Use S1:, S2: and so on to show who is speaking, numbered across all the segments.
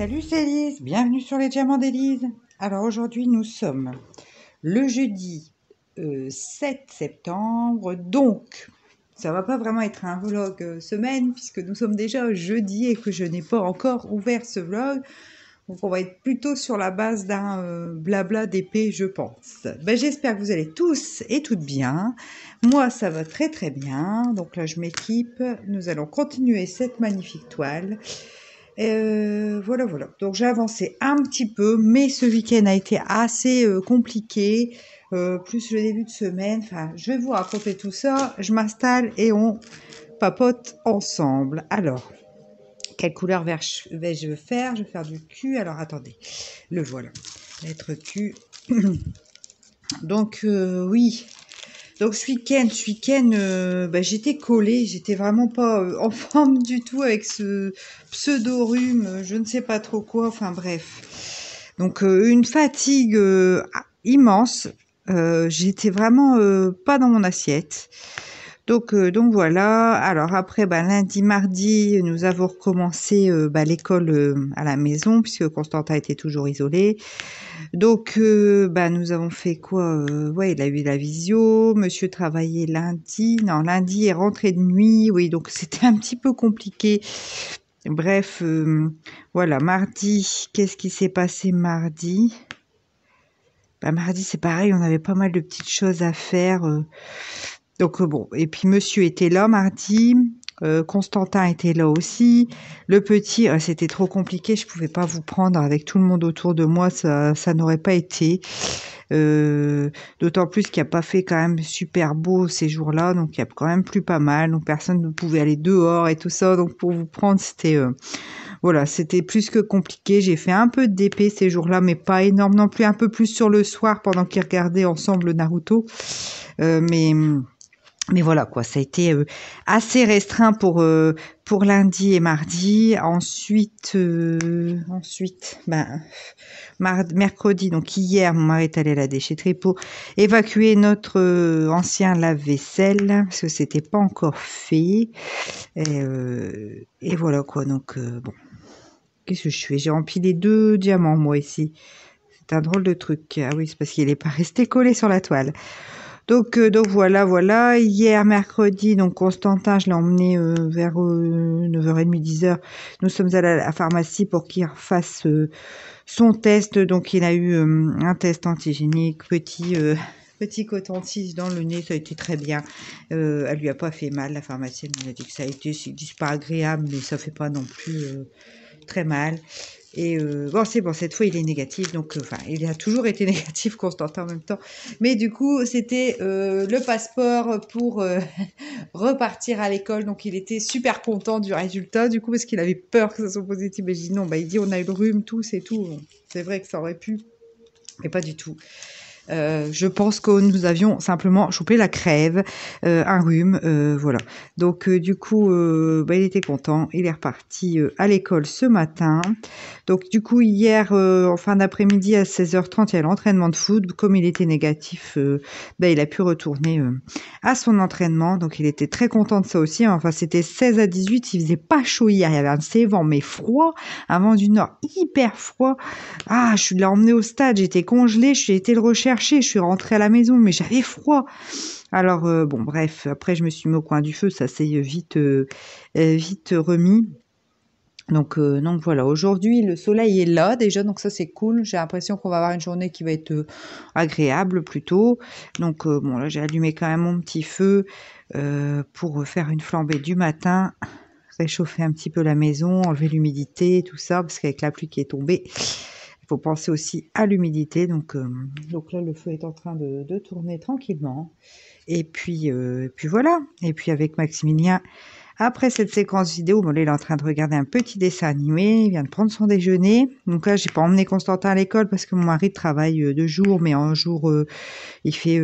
S1: Salut, c'est Elise, bienvenue sur les Diamants d'Elise. Alors aujourd'hui nous sommes le jeudi 7 septembre, donc ça va pas vraiment être un vlog semaine puisque nous sommes déjà jeudi et que je n'ai pas encore ouvert ce vlog. Donc on va être plutôt sur la base d'un blabla d'épée, je pense. J'espère que vous allez tous et toutes bien. Moi ça va très très bien, donc là je m'équipe, nous allons continuer cette magnifique toile. Voilà. Donc j'ai avancé un petit peu, mais ce week-end a été assez compliqué, plus le début de semaine. Enfin, je vais vous raconter tout ça. Je m'installe et on papote ensemble. Alors, quelle couleur vais-je faire? Je vais faire du Q. Alors, attendez. Le voilà. Lettre Q. Donc, oui. Donc ce week-end, j'étais collée, j'étais vraiment pas en forme du tout avec ce pseudo-rhume, je ne sais pas trop quoi, enfin bref. Donc une fatigue immense, j'étais vraiment pas dans mon assiette. Donc voilà, alors après lundi, mardi, nous avons recommencé l'école à la maison puisque Constantin était toujours isolé. Donc, nous avons fait quoi? Ouais, il a eu la visio. Monsieur travaillait lundi. Non, lundi est rentré de nuit. Oui, donc c'était un petit peu compliqué. Bref, voilà. Mardi, qu'est-ce qui s'est passé mardi? Mardi, c'est pareil. On avait pas mal de petites choses à faire. Donc bon. Et puis Monsieur était là mardi. Constantin était là aussi. Le petit, c'était trop compliqué. Je pouvais pas vous prendre avec tout le monde autour de moi. Ça n'aurait pas été. D'autant plus qu'il n'y a pas fait quand même super beau ces jours-là. Donc, il y a quand même plu pas mal. Donc, personne ne pouvait aller dehors et tout ça. Donc, pour vous prendre, c'était... voilà, c'était plus que compliqué. J'ai fait un peu de DP ces jours-là, mais pas énorme non plus. Un peu plus sur le soir pendant qu'ils regardaient ensemble Naruto. Mais voilà quoi, ça a été assez restreint pour lundi et mardi. Ensuite, mercredi, donc hier, mon mari est allé à la déchetterie pour évacuer notre ancien lave-vaisselle parce que c'était pas encore fait. Et voilà quoi. Donc bon, qu'est-ce que je fais? J'ai empilé 2 diamants moi ici. C'est un drôle de truc. Ah oui, c'est parce qu'il n'est pas resté collé sur la toile. Donc voilà. Hier, mercredi, donc Constantin, je l'ai emmené vers 9h30, 10h. Nous sommes à la pharmacie pour qu'il refasse son test. Donc, il a eu un test antigénique, petit coton-tige dans le nez, ça a été très bien. Elle lui a pas fait mal, la pharmacienne nous a dit que ça a été, c'est pas agréable, mais ça fait pas non plus très mal. Et c'est bon, cette fois il est négatif, donc il a toujours été négatif, Constantin en même temps. Mais du coup, c'était le passeport pour repartir à l'école, donc il était super content du résultat, du coup, parce qu'il avait peur que ça soit positif. Mais je dis non, il dit on a eu le rhume, tout, c'est tout. Bon, c'est vrai que ça aurait pu, mais pas du tout. Je pense que nous avions simplement chopé la crève, un rhume, voilà. Donc du coup, il était content, il est reparti à l'école ce matin. Donc du coup, hier, en fin d'après-midi à 16h30, il y a l'entraînement de foot. Comme il était négatif, il a pu retourner à son entraînement. Donc il était très content de ça aussi. Enfin, c'était 16 à 18, il faisait pas chaud hier, il y avait un de ces vents, mais froid, un vent du nord hyper froid. Ah, je l'ai emmené au stade, j'étais congelée, j'ai été le rechercher, je suis rentrée à la maison, mais j'avais froid. Alors, bref, après je me suis mis au coin du feu, ça s'est vite remis. Donc voilà, aujourd'hui le soleil est là déjà, donc ça c'est cool. J'ai l'impression qu'on va avoir une journée qui va être agréable plutôt. Donc là j'ai allumé quand même mon petit feu pour faire une flambée du matin, réchauffer un petit peu la maison, enlever l'humidité, tout ça, parce qu'avec la pluie qui est tombée, il faut penser aussi à l'humidité. Donc là le feu est en train de tourner tranquillement. Et puis voilà. Et puis avec Maximilien. Après cette séquence vidéo, là, il est en train de regarder un petit dessin animé, il vient de prendre son déjeuner. Donc là, j'ai pas emmené Constantin à l'école parce que mon mari travaille de jour, mais en jour, il fait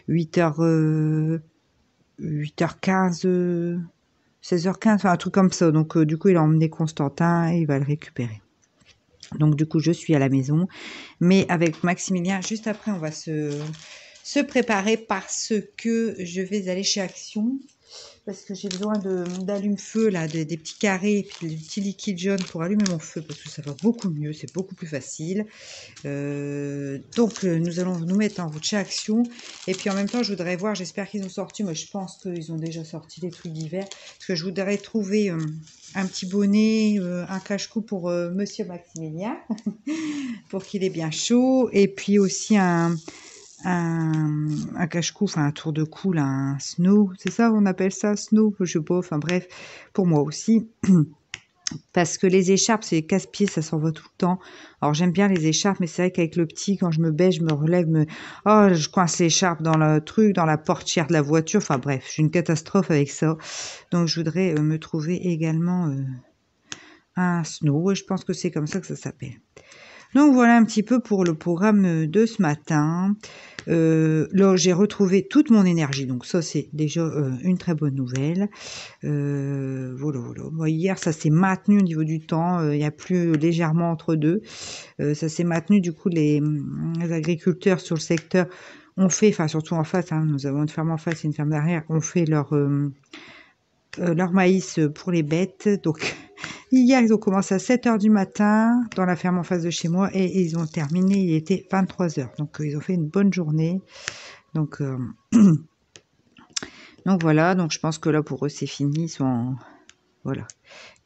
S1: 8h15, 16h15, enfin un truc comme ça. Donc du coup, il a emmené Constantin et il va le récupérer. Donc du coup, je suis à la maison. Mais avec Maximilien, juste après, on va se préparer parce que je vais aller chez Action. parce que j'ai besoin d'allume-feu, là, des petits carrés, et puis du petit liquide jaune pour allumer mon feu, parce que ça va beaucoup mieux, c'est beaucoup plus facile. Donc, nous allons nous mettre en route chez Action. Et puis, en même temps, je voudrais voir, j'espère qu'ils ont sorti, moi, je pense qu'ils ont déjà sorti des trucs d'hiver, parce que je voudrais trouver un petit bonnet, un cache-cou pour Monsieur Maximilien, pour qu'il ait bien chaud, et puis aussi un cache-cou, enfin un tour de cou, là, un snow, c'est ça on appelle ça, snow, je sais pas, enfin bref, pour moi aussi. Parce que les écharpes, c'est casse-pied, ça s'en va tout le temps. Alors j'aime bien les écharpes, mais c'est vrai qu'avec le petit, quand je me baisse, je me relève, oh, je coince l'écharpe dans le truc, dans la portière de la voiture. Enfin bref, je suis une catastrophe avec ça. Donc je voudrais me trouver également un snow, et je pense que c'est comme ça que ça s'appelle. Donc voilà un petit peu pour le programme de ce matin. Là, j'ai retrouvé toute mon énergie, donc ça c'est déjà une très bonne nouvelle. Voilà. Bon, hier, ça s'est maintenu au niveau du temps, il y a plus légèrement entre deux. Ça s'est maintenu, du coup, les agriculteurs sur le secteur ont fait, enfin surtout en face, hein, nous avons une ferme en face et une ferme derrière, ont fait leur maïs pour les bêtes. Donc hier, ils ont commencé à 7h du matin dans la ferme en face de chez moi et ils ont terminé, il était 23h. Donc ils ont fait une bonne journée. Donc, donc voilà, donc je pense que là pour eux c'est fini. Voilà,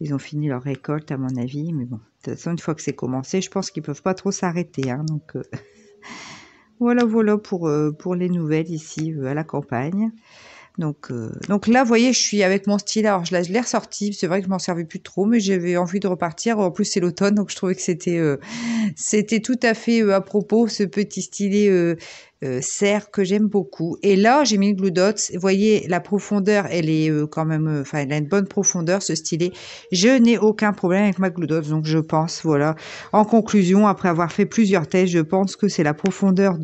S1: ils ont fini leur récolte à mon avis. Mais bon, de toute façon, une fois que c'est commencé, je pense qu'ils peuvent pas trop s'arrêter. Hein, donc voilà pour les nouvelles ici à la campagne. Donc là, vous voyez, je suis avec mon stylet. Alors, je l'ai ressorti. C'est vrai que je m'en servais plus trop, mais j'avais envie de repartir. En plus, c'est l'automne, donc je trouvais que c'était tout à fait à propos, ce petit stylet serre que j'aime beaucoup. Et là, j'ai mis le Glue Dots. Vous voyez, la profondeur, elle est quand même... Enfin, elle a une bonne profondeur, ce stylet. Je n'ai aucun problème avec ma Glue Dots, donc je pense, voilà. En conclusion, après avoir fait plusieurs tests, je pense que c'est la profondeur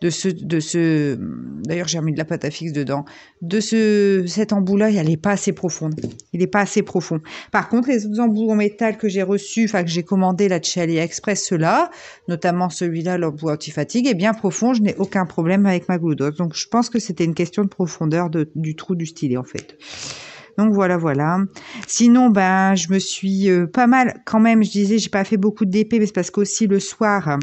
S1: d'ailleurs j'ai remis de la pâte à fixe dedans, cet embout-là, elle n'est pas assez profonde. Il n'est pas assez profond. Par contre, les autres embouts en métal que j'ai reçus, enfin que j'ai commandé là de chez AliExpress, ceux-là, notamment celui-là, l'embout anti-fatigue, est bien profond. Je n'ai aucun problème avec ma Glue Dot. Donc je pense que c'était une question de profondeur du trou du stylet en fait. Donc voilà. Sinon, ben, je me suis pas mal, quand même, je disais, j'ai pas fait beaucoup de DP, mais c'est parce qu'aussi le soir,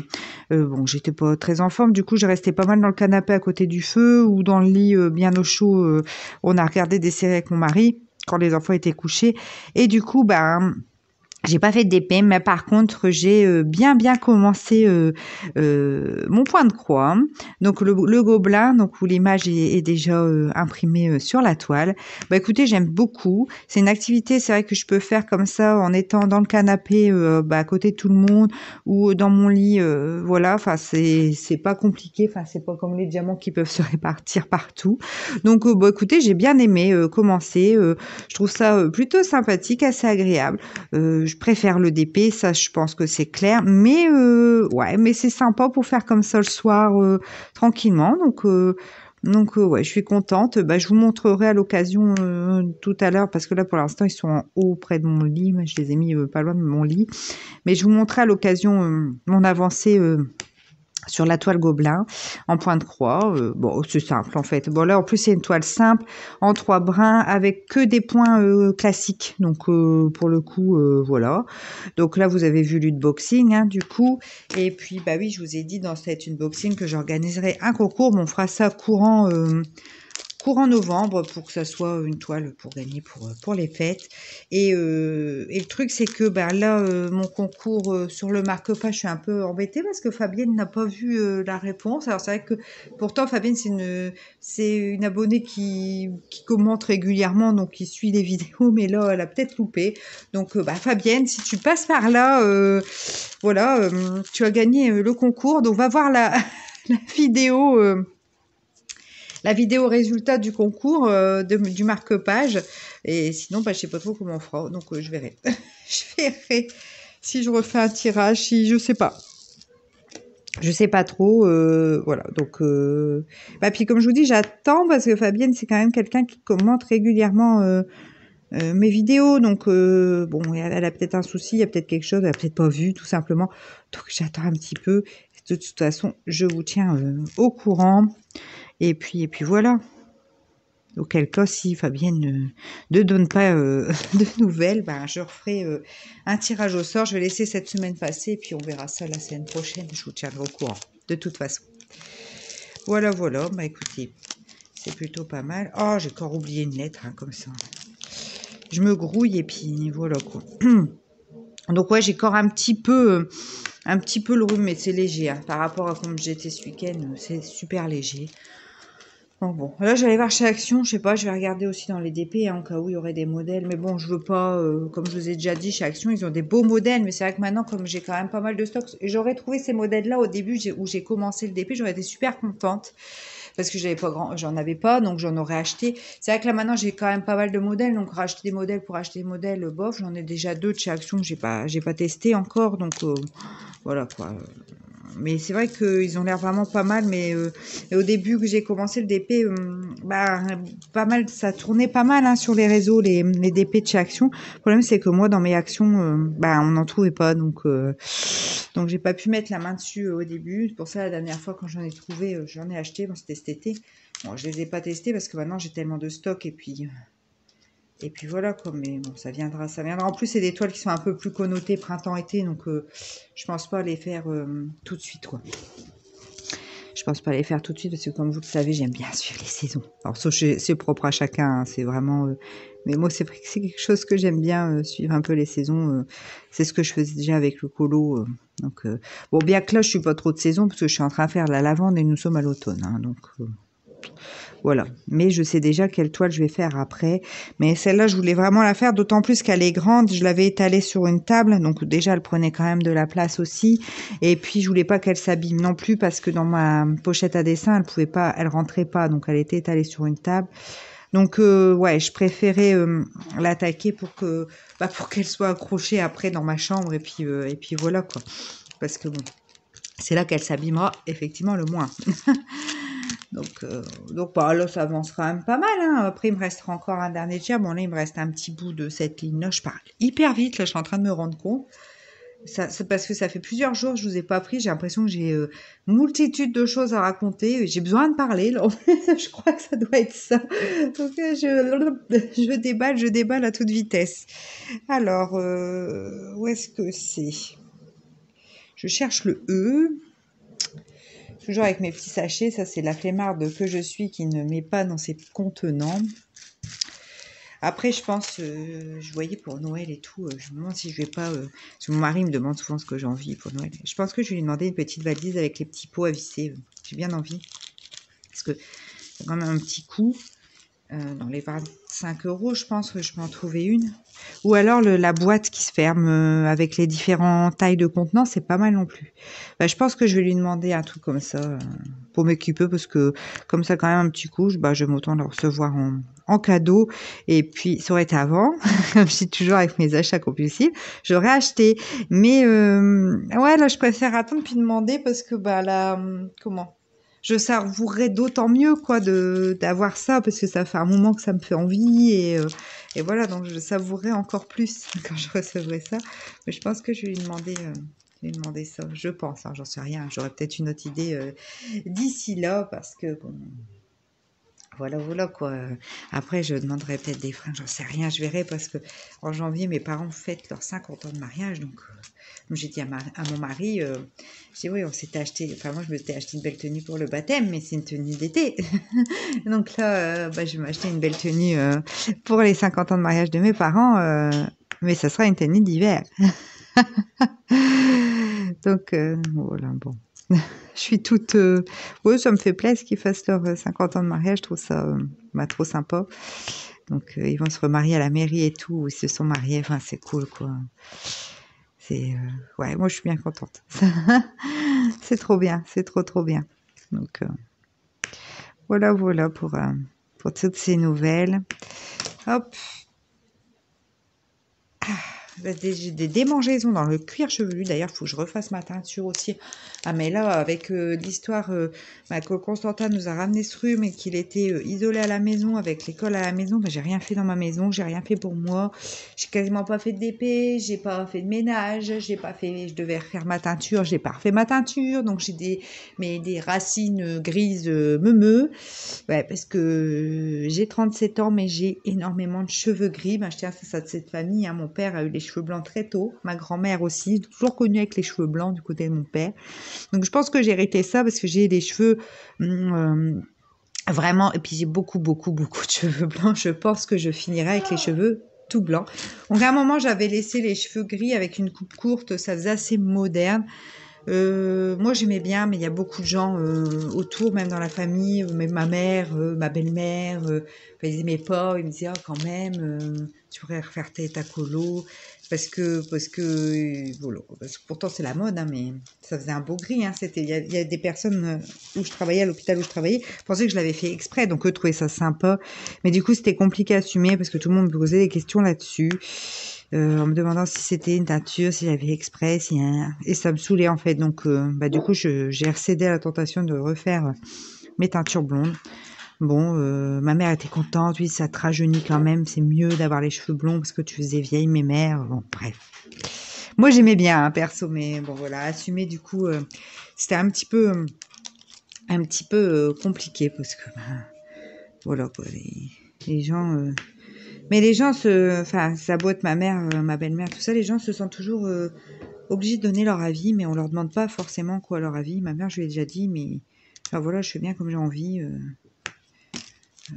S1: bon, j'étais pas très en forme, du coup, je restais pas mal dans le canapé à côté du feu ou dans le lit bien au chaud. On a regardé des séries avec mon mari quand les enfants étaient couchés. Et du coup, ben, j'ai pas fait de DP, mais par contre, j'ai bien commencé mon point de croix. Hein. Donc le gobelin, donc où l'image est déjà imprimée sur la toile. Bah écoutez, j'aime beaucoup. C'est une activité, c'est vrai que je peux faire comme ça en étant dans le canapé, à côté de tout le monde ou dans mon lit. Voilà, enfin c'est pas compliqué. Enfin c'est pas comme les diamants qui peuvent se répartir partout. Donc bah écoutez, j'ai bien aimé commencer. Je trouve ça plutôt sympathique, assez agréable. Je préfère le DP, ça je pense que c'est clair, mais ouais, mais c'est sympa pour faire comme ça le soir tranquillement. Donc ouais, je suis contente. Bah, je vous montrerai à l'occasion tout à l'heure parce que là pour l'instant ils sont en haut près de mon lit. Moi, je les ai mis pas loin de mon lit, mais je vous montrerai à l'occasion mon avancée. Sur la toile gobelin en point de croix. Bon, c'est simple en fait. Bon là en plus c'est une toile simple en 3 brins avec que des points classiques. Donc pour le coup voilà. Donc là vous avez vu l'unboxing hein, du coup. Et puis bah oui je vous ai dit dans cette unboxing que j'organiserai un concours. Bon, on fera ça courant novembre pour que ça soit une toile pour gagner pour les fêtes. Et le truc, c'est que là, mon concours sur le marque-page, je suis un peu embêtée parce que Fabienne n'a pas vu la réponse. Alors, c'est vrai que pourtant, Fabienne, c'est une abonnée qui commente régulièrement, donc qui suit les vidéos, mais là, elle a peut-être loupé. Donc, Fabienne, si tu passes par là, voilà, tu as gagné le concours. Donc, va voir la vidéo... la vidéo résultat du concours du marque-page. Et sinon, je sais pas trop comment on fera. Donc, je verrai. Je verrai si je refais un tirage, si je sais pas. Je sais pas trop. Voilà. Donc, puis comme je vous dis, j'attends parce que Fabienne, c'est quand même quelqu'un qui commente régulièrement mes vidéos. Donc, bon, elle a peut-être un souci, il y a peut-être quelque chose, elle a peut-être pas vu, tout simplement. Donc, j'attends un petit peu. De toute façon, je vous tiens au courant. Et puis voilà. Auquel cas, si Fabienne ne donne pas de nouvelles, ben, je referai un tirage au sort. Je vais laisser cette semaine passer et puis on verra ça la semaine prochaine. Je vous tiendrai au courant, de toute façon. Voilà, voilà. Bah écoutez, c'est plutôt pas mal. Oh, j'ai encore oublié une lettre, hein, comme ça. Je me grouille et puis voilà, quoi. Donc ouais, j'ai encore un petit peu le rhume, mais c'est léger. Hein. Par rapport à comme j'étais ce week-end, c'est super léger. Bon, là j'allais voir chez Action, je sais pas, je vais regarder aussi dans les DP hein, en cas où il y aurait des modèles, mais bon, je veux pas, comme je vous ai déjà dit, chez Action, ils ont des beaux modèles, mais c'est vrai que maintenant, comme j'ai quand même pas mal de stocks, et j'aurais trouvé ces modèles-là au début où j'ai commencé le DP, j'aurais été super contente, parce que j'en avais pas, donc j'en aurais acheté. C'est vrai que là maintenant, j'ai quand même pas mal de modèles, donc racheter des modèles pour acheter des modèles, bof, j'en ai déjà 2 de chez Action que j'ai pas testé encore, donc voilà quoi. Mais c'est vrai qu'ils ont l'air vraiment pas mal, mais au début que j'ai commencé le DP, bah, pas mal, ça tournait pas mal hein, sur les réseaux, les DP de chez Action. Le problème, c'est que moi, dans mes actions, bah, on n'en trouvait pas, donc j'ai pas pu mettre la main dessus au début. C'est pour ça, la dernière fois, quand j'en ai trouvé, j'en ai acheté, bon, c'était cet été. Bon, je les ai pas testés parce que maintenant, j'ai tellement de stock et puis voilà quoi, mais bon, ça viendra, ça viendra. En plus, c'est des toiles qui sont un peu plus connotées printemps-été, donc je pense pas les faire tout de suite quoi. Je pense pas les faire tout de suite parce que comme vous le savez, j'aime bien suivre les saisons. Alors ça, c'est propre à chacun, hein, c'est vraiment... mais moi, c'est quelque chose que j'aime bien, suivre un peu les saisons. C'est ce que je faisais déjà avec le colo. Donc, bon, bien que là, je suis pas trop de saison parce que je suis en train de faire la lavande et nous sommes à l'automne. Hein, donc... voilà, mais je sais déjà quelle toile je vais faire après. Mais celle-là, je voulais vraiment la faire, d'autant plus qu'elle est grande. Je l'avais étalée sur une table, donc déjà, elle prenait quand même de la place aussi. Et puis, je voulais pas qu'elle s'abîme non plus parce que dans ma pochette à dessin, elle rentrait pas, donc elle était étalée sur une table. Donc, ouais, je préférais l'attaquer pour qu'elle soit accrochée après dans ma chambre. Et puis voilà quoi, parce que bon, c'est là qu'elle s'abîmera effectivement le moins. Donc bah, là, ça avance quand même pas mal. Hein. Après, il me restera encore un dernier tiers. Bon, là, il me reste un petit bout de cette ligne-là. Je parle hyper vite. Là, je suis en train de me rendre compte. C'est parce que ça fait plusieurs jours que je vous ai pas pris. J'ai l'impression que j'ai multitude de choses à raconter. J'ai besoin de parler. Là. Je crois que ça doit être ça. Donc, je déballe à toute vitesse. Alors, où est-ce que c'est? Je cherche le E. Toujours avec mes petits sachets, ça c'est la flemmarde que je suis qui ne met pas dans ses contenants. Après, je pense, je voyais pour Noël et tout, je me demande si je vais pas... parce que mon mari me demande souvent ce que j'ai envie pour Noël. Je pense que je vais lui demander une petite valise avec les petits pots à visser. J'ai bien envie. Parce que c'est quand même un petit coup. Dans les 25 €, je pense que je peux en trouver une. Ou alors la boîte qui se ferme avec les différentes tailles de contenants, c'est pas mal non plus. Bah, je pense que je vais lui demander un truc comme ça pour m'équiper parce que comme ça quand même un petit coup, je vais m'autant le recevoir en cadeau. Et puis ça aurait été avant, comme je suis toujours avec mes achats compulsifs, j'aurais acheté. Mais ouais, là je préfère attendre puis demander parce que là, comment je savourerais d'autant mieux quoi d'avoir ça parce que ça fait un moment que ça me fait envie et voilà donc je savourerais encore plus quand je recevrai ça. Mais je pense que je vais lui demander ça. Je pense, hein, j'en sais rien. J'aurai peut-être une autre idée d'ici là parce que bon. Voilà quoi. Après, je demanderai peut-être des fringues, j'en sais rien, je verrai parce que en janvier, mes parents fêtent leurs 50 ans de mariage. Donc, comme j'ai dit à mon mari, j'ai dit oui, on s'était acheté, enfin moi je me suis acheté une belle tenue pour le baptême, mais c'est une tenue d'été. Donc là, je vais m'acheter une belle tenue pour les 50 ans de mariage de mes parents, mais ça sera une tenue d'hiver. Donc, voilà, bon. Je suis toute... Oui, ça me fait plaisir qu'ils fassent leurs 50 ans de mariage. Je trouve ça trop sympa. Donc, ils vont se remarier à la mairie et tout. Ils se sont mariés. Enfin, c'est cool, quoi. C'est... ouais, moi, je suis bien contente. C'est trop bien. C'est trop bien. Donc, voilà pour toutes ces nouvelles. Hop. j'ai des démangeaisons dans le cuir chevelu. D'ailleurs, il faut que je refasse ma teinture aussi. Ah, mais là, avec l'histoire que Constantin nous a ramené ce rhume et qu'il était isolé à la maison avec l'école à la maison, j'ai rien fait dans ma maison, j'ai rien fait pour moi. J'ai quasiment pas fait de DP, j'ai pas fait de ménage, j'ai pas fait, je devais refaire ma teinture, j'ai pas refait ma teinture, donc j'ai des racines grises meumeux. Ouais, parce que j'ai 37 ans, mais j'ai énormément de cheveux gris. Je tiens à ça de cette famille. Mon père a eu les cheveux blancs très tôt. Ma grand-mère aussi, toujours connue avec les cheveux blancs du côté de mon père. Donc je pense que j'ai hérité ça parce que j'ai des cheveux vraiment... Et puis j'ai beaucoup de cheveux blancs. Je pense que je finirai avec les cheveux tout blancs. Donc à un moment, j'avais laissé les cheveux gris avec une coupe courte. Ça faisait assez moderne. Moi j'aimais bien, mais il y a beaucoup de gens autour, même dans la famille, même ma mère, ma belle-mère, ils aimaient pas, ils me disaient quand même, tu pourrais refaire ta colo, parce que voilà, parce que pourtant c'est la mode, mais ça faisait un beau gris, il y a des personnes où je travaillais, à l'hôpital où je travaillais, pensaient que je l'avais fait exprès, donc eux trouvaient ça sympa, mais du coup c'était compliqué à assumer parce que tout le monde me posait des questions là-dessus. En me demandant si c'était une teinture, si j'avais exprès, et ça me saoulait en fait. Donc, du coup, j'ai cédé à la tentation de refaire mes teintures blondes. Bon, ma mère était contente, oui, ça te rajeunit quand même, c'est mieux d'avoir les cheveux blonds parce que tu faisais vieille mémère. Bon, bref. Moi, j'aimais bien, perso, mais bon, voilà, assumer du coup, c'était un petit peu compliqué parce que, voilà quoi, les gens. Mais les gens ça doit être ma mère, ma belle-mère, tout ça, les gens se sentent toujours obligés de donner leur avis, mais on leur demande pas forcément quoi leur avis. Ma mère, je lui ai déjà dit, mais voilà, je fais bien comme j'ai envie.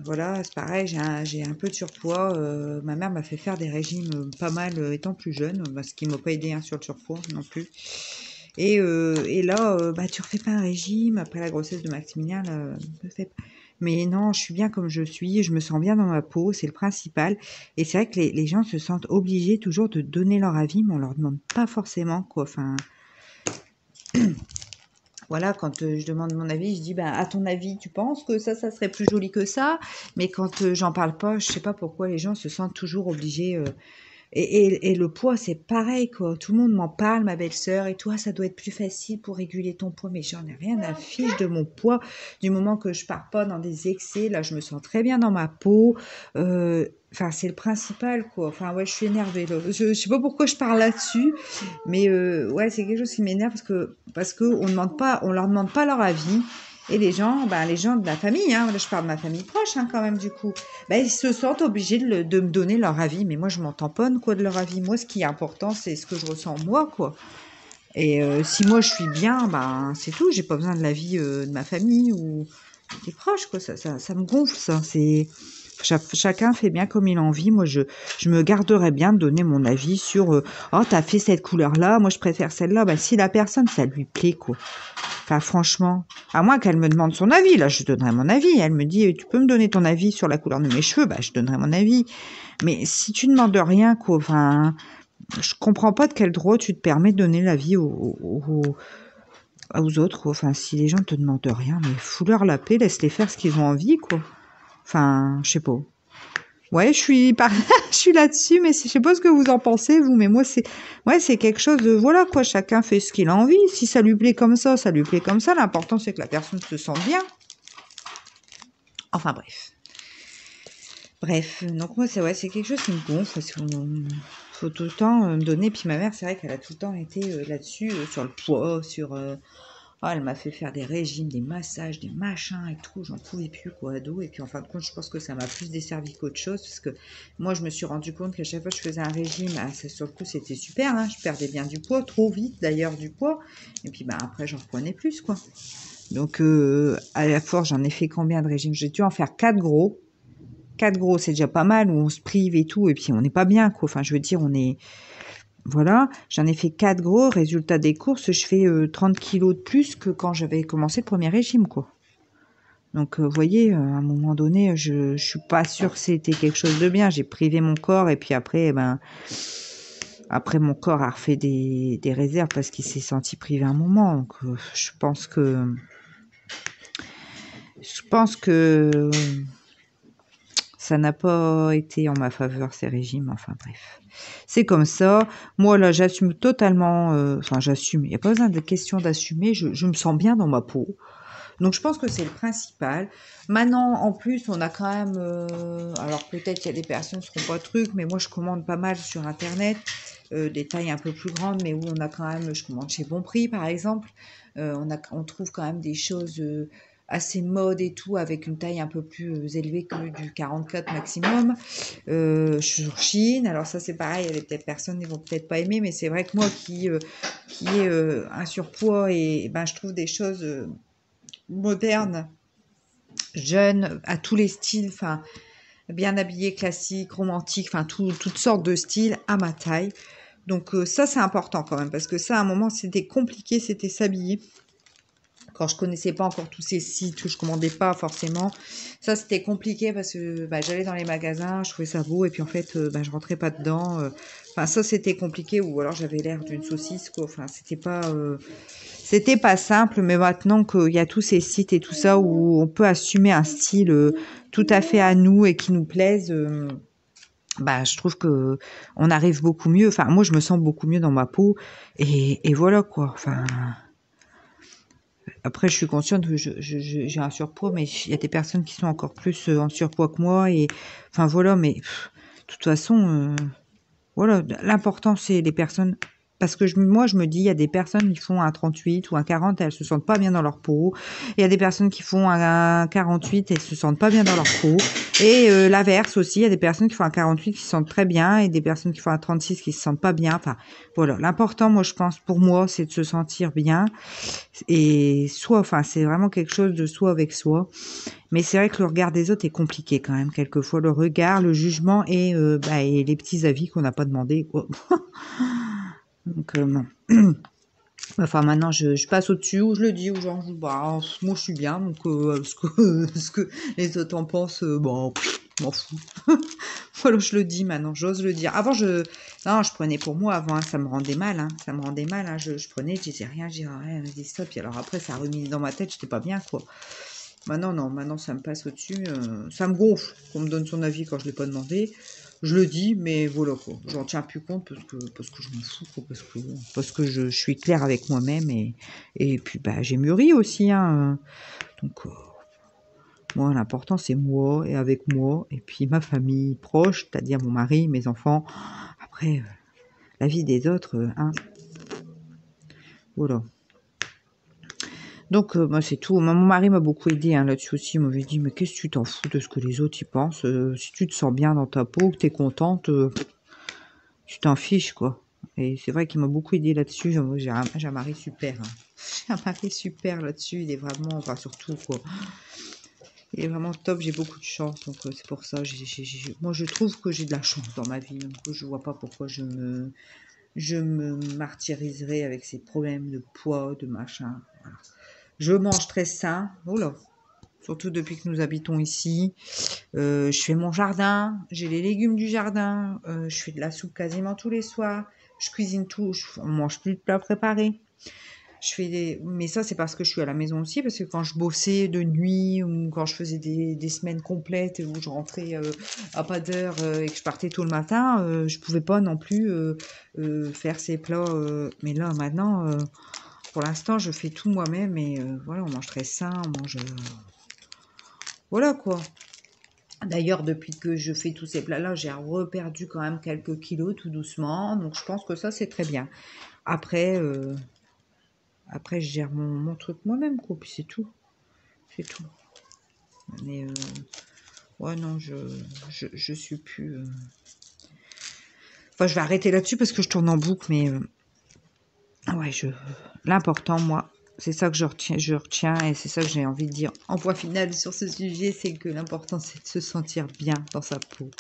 S1: Voilà, c'est pareil, j'ai un peu de surpoids. Ma mère m'a fait faire des régimes pas mal étant plus jeune, ce qui m'a pas aidé sur le surpoids non plus. Et là, tu refais pas un régime après la grossesse de Maximilien, là, mais non, je suis bien comme je suis, je me sens bien dans ma peau, c'est le principal. Et c'est vrai que les gens se sentent obligés toujours de donner leur avis, mais on leur demande pas forcément quoi. Enfin, voilà, quand je demande mon avis, je dis, à ton avis, tu penses que ça serait plus joli que ça? Mais quand j'en parle pas, je sais pas pourquoi les gens se sentent toujours obligés. Et le poids, c'est pareil, quoi. Tout le monde m'en parle, ma belle-sœur, et toi, ça doit être plus facile pour réguler ton poids. Mais j'en ai rien à fiche de mon poids. Du moment que je pars pas dans des excès, là, je me sens très bien dans ma peau. Enfin, c'est le principal, quoi. Enfin, ouais, je suis énervée, là. Je sais pas pourquoi je parle là-dessus, mais ouais, c'est quelque chose qui m'énerve parce que on leur demande pas leur avis. Et les gens de la famille, là, je parle de ma famille proche, quand même, du coup, ils se sentent obligés de me donner leur avis. Mais moi, je m'en tamponne, quoi, de leur avis. Moi, ce qui est important, c'est ce que je ressens moi, quoi. Et si moi, je suis bien, c'est tout. J'ai pas besoin de l'avis de ma famille ou des proches, quoi. Ça me gonfle, ça. Chacun fait bien comme il a envie. Moi, je me garderais bien de donner mon avis sur oh, t'as fait cette couleur-là, moi, je préfère celle-là. Si la personne, ça lui plaît, quoi. Enfin, franchement, à moins qu'elle me demande son avis, là, je donnerai mon avis. Elle me dit, tu peux me donner ton avis sur la couleur de mes cheveux, je donnerai mon avis. Mais si tu ne demandes rien, quoi, enfin, je comprends pas de quel droit tu te permets de donner l'avis aux autres, quoi. Enfin, si les gens te demandent rien, mais fous-leur la paix, laisse-les faire ce qu'ils ont envie, quoi. Enfin, je sais pas. Ouais, je suis là-dessus, mais je sais pas ce que vous en pensez, vous, mais moi, c'est quelque chose de, voilà, quoi, chacun fait ce qu'il a envie. Si ça lui plaît comme ça lui plaît comme ça. L'important, c'est que la personne se sente bien. Enfin, bref. Bref, donc moi, c'est quelque chose qui me gonfle, parce qu'il faut tout le temps me donner. Puis ma mère, c'est vrai qu'elle a tout le temps été là-dessus, sur le poids, sur... elle m'a fait faire des régimes, des massages, des machins et tout. J'en pouvais plus, quoi, ado. Et puis, en fin de compte, je pense que ça m'a plus desservi qu'autre chose. Parce que moi, je me suis rendu compte qu'à chaque fois que je faisais un régime, sur le coup, c'était super. Je perdais bien du poids, trop vite d'ailleurs, du poids. Et puis, après, j'en reprenais plus, quoi. Donc, à la force, j'en ai fait combien de régimes? J'ai dû en faire 4 gros. 4 gros, c'est déjà pas mal, où on se prive et tout. Et puis, on n'est pas bien, quoi. Enfin, je veux dire, on est... Voilà, j'en ai fait 4 gros. Résultat des courses, je fais 30 kilos de plus que quand j'avais commencé le premier régime, quoi. Donc, vous voyez, à un moment donné, je suis pas sûre que c'était quelque chose de bien. J'ai privé mon corps et puis après, après mon corps a refait des réserves parce qu'il s'est senti privé un moment. Donc, je pense que ça n'a pas été en ma faveur ces régimes, enfin bref. C'est comme ça. Moi là, j'assume totalement, enfin j'assume, il n'y a pas besoin de question d'assumer, je me sens bien dans ma peau. Donc je pense que c'est le principal. Maintenant, en plus, on a quand même... alors peut-être qu'il y a des personnes qui ne seront pas trucs, mais moi je commande pas mal sur Internet, des tailles un peu plus grandes, mais où on a quand même... Je commande chez Bonprix, par exemple. On trouve quand même des choses assez mode et tout, avec une taille un peu plus élevée que du 44 maximum. Sur Chine, alors ça c'est pareil, il y a des personnes qui vont peut-être pas aimer, mais c'est vrai que moi qui ai un surpoids, et ben, je trouve des choses... moderne, jeune, à tous les styles, enfin, bien habillé, classique, romantique, enfin, toutes sortes de styles à ma taille. Donc ça, c'est important quand même, parce que ça, à un moment, c'était compliqué, c'était s'habiller. Quand je connaissais pas encore tous ces sites, que je commandais pas forcément, ça c'était compliqué parce que bah, j'allais dans les magasins, je trouvais ça beau et puis en fait bah, je rentrais pas dedans. Enfin ça c'était compliqué, ou alors j'avais l'air d'une saucisse quoi. Enfin c'était pas simple, mais maintenant qu'il y a tous ces sites et tout ça où on peut assumer un style tout à fait à nous et qui nous plaise, bah je trouve que on arrive beaucoup mieux. Enfin moi je me sens beaucoup mieux dans ma peau et voilà quoi. Enfin. Après, je suis consciente que j'ai un surpoids, mais il y a des personnes qui sont encore plus en surpoids que moi. Et enfin voilà, mais de toute façon, voilà, l'important c'est les personnes. Parce que moi, je me dis, il y a des personnes qui font un 38 ou un 40, elles se sentent pas bien dans leur peau. Il y a des personnes qui font un 48 et elles se sentent pas bien dans leur peau. Et l'inverse aussi, il y a des personnes qui font un 48 qui se sentent très bien et des personnes qui font un 36 qui se sentent pas bien. Enfin, voilà. L'important, moi, je pense, pour moi, c'est de se sentir bien. Et enfin, c'est vraiment quelque chose de soi avec soi. Mais c'est vrai que le regard des autres est compliqué quand même, quelquefois. Le regard, le jugement et les petits avis qu'on n'a pas demandé, quoi. Donc, non. Enfin, maintenant, je passe au-dessus, ou je le dis aux gens, bah, moi, je suis bien, donc ce que les autres en pensent, bon, m'en fous. Voilà, je le dis maintenant, j'ose le dire. Avant, non, je prenais pour moi, avant, hein, ça me rendait mal, hein, je prenais, je disais rien, je dis stop, et alors après, ça a remis dans ma tête, j'étais pas bien, quoi. Maintenant, non, maintenant, ça me passe au-dessus, ça me gonfle qu'on me donne son avis quand je l'ai pas demandé. Je le dis, mais voilà quoi. J'en tiens plus compte parce que je m'en fous, quoi, parce que je suis claire avec moi-même et puis bah j'ai mûri aussi, hein. Donc moi l'important c'est moi et avec moi et puis ma famille proche, c'est-à-dire mon mari, mes enfants. Après la vie des autres, hein. Voilà. Donc, moi, c'est tout. Mon mari m'a beaucoup aidé hein, là-dessus aussi. Il m'avait dit, mais qu'est-ce que tu t'en fous de ce que les autres y pensent? Si tu te sens bien dans ta peau, que tu es contente, tu t'en fiches, quoi. Et c'est vrai qu'il m'a beaucoup aidé là-dessus. J'ai un mari super. Hein. J'ai un mari super là-dessus. Il est vraiment, enfin, surtout, quoi. Il est vraiment top. J'ai beaucoup de chance. Donc, c'est pour ça. Moi, je trouve que j'ai de la chance dans ma vie. Donc, je vois pas pourquoi je me martyriserais avec ces problèmes de poids, de machin. Voilà. Je mange très sain. Oh là. Surtout depuis que nous habitons ici. Je fais mon jardin, j'ai les légumes du jardin, je fais de la soupe quasiment tous les soirs, je cuisine tout, on mange plus de plats préparés. Mais ça c'est parce que je suis à la maison aussi, parce que quand je bossais de nuit ou quand je faisais des semaines complètes où je rentrais à pas d'heure et que je partais tôt le matin, je pouvais pas non plus faire ces plats. Mais là maintenant, pour l'instant je fais tout moi-même et voilà, on mange très sain, on mange voilà quoi. D'ailleurs, depuis que je fais tous ces plats-là, j'ai reperdu quand même quelques kilos tout doucement. Donc, je pense que ça, c'est très bien. Après, après je gère mon truc moi-même, quoi. Puis c'est tout. C'est tout. Mais, ouais, non, je suis plus... Enfin, je vais arrêter là-dessus parce que je tourne en boucle. Mais, ouais, l'important, moi, c'est ça que je retiens et c'est ça que j'ai envie de dire en point final sur ce sujet. C'est que l'important, c'est de se sentir bien dans sa peau.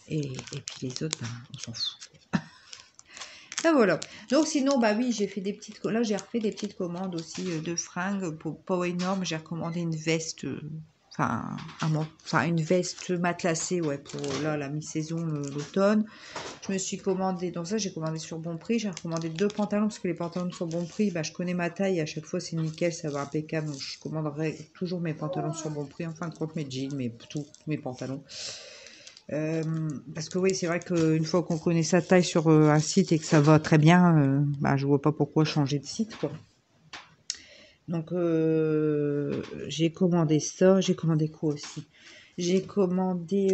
S1: Et puis les autres, ben, on s'en fout. Ah, voilà. Donc sinon, bah oui, j'ai fait des petites... Là, j'ai refait des petites commandes aussi de fringues, pas énormes. J'ai recommandé une veste enfin une veste matelassée, ouais, pour là, la mi-saison, l'automne. Je me suis commandé, donc ça, j'ai commandé sur Bonprix. J'ai recommandé 2 pantalons, parce que les pantalons sur Bonprix, bah, je connais ma taille, et à chaque fois, c'est nickel, ça va impeccable. Donc, je commanderai toujours mes pantalons sur Bonprix, en fin de compte, mes jeans, tous mes pantalons. Parce que oui, c'est vrai qu'une fois qu'on connaît sa taille sur un site et que ça va très bien, bah, je vois pas pourquoi changer de site, quoi. Donc, j'ai commandé ça. J'ai commandé quoi aussi? J'ai commandé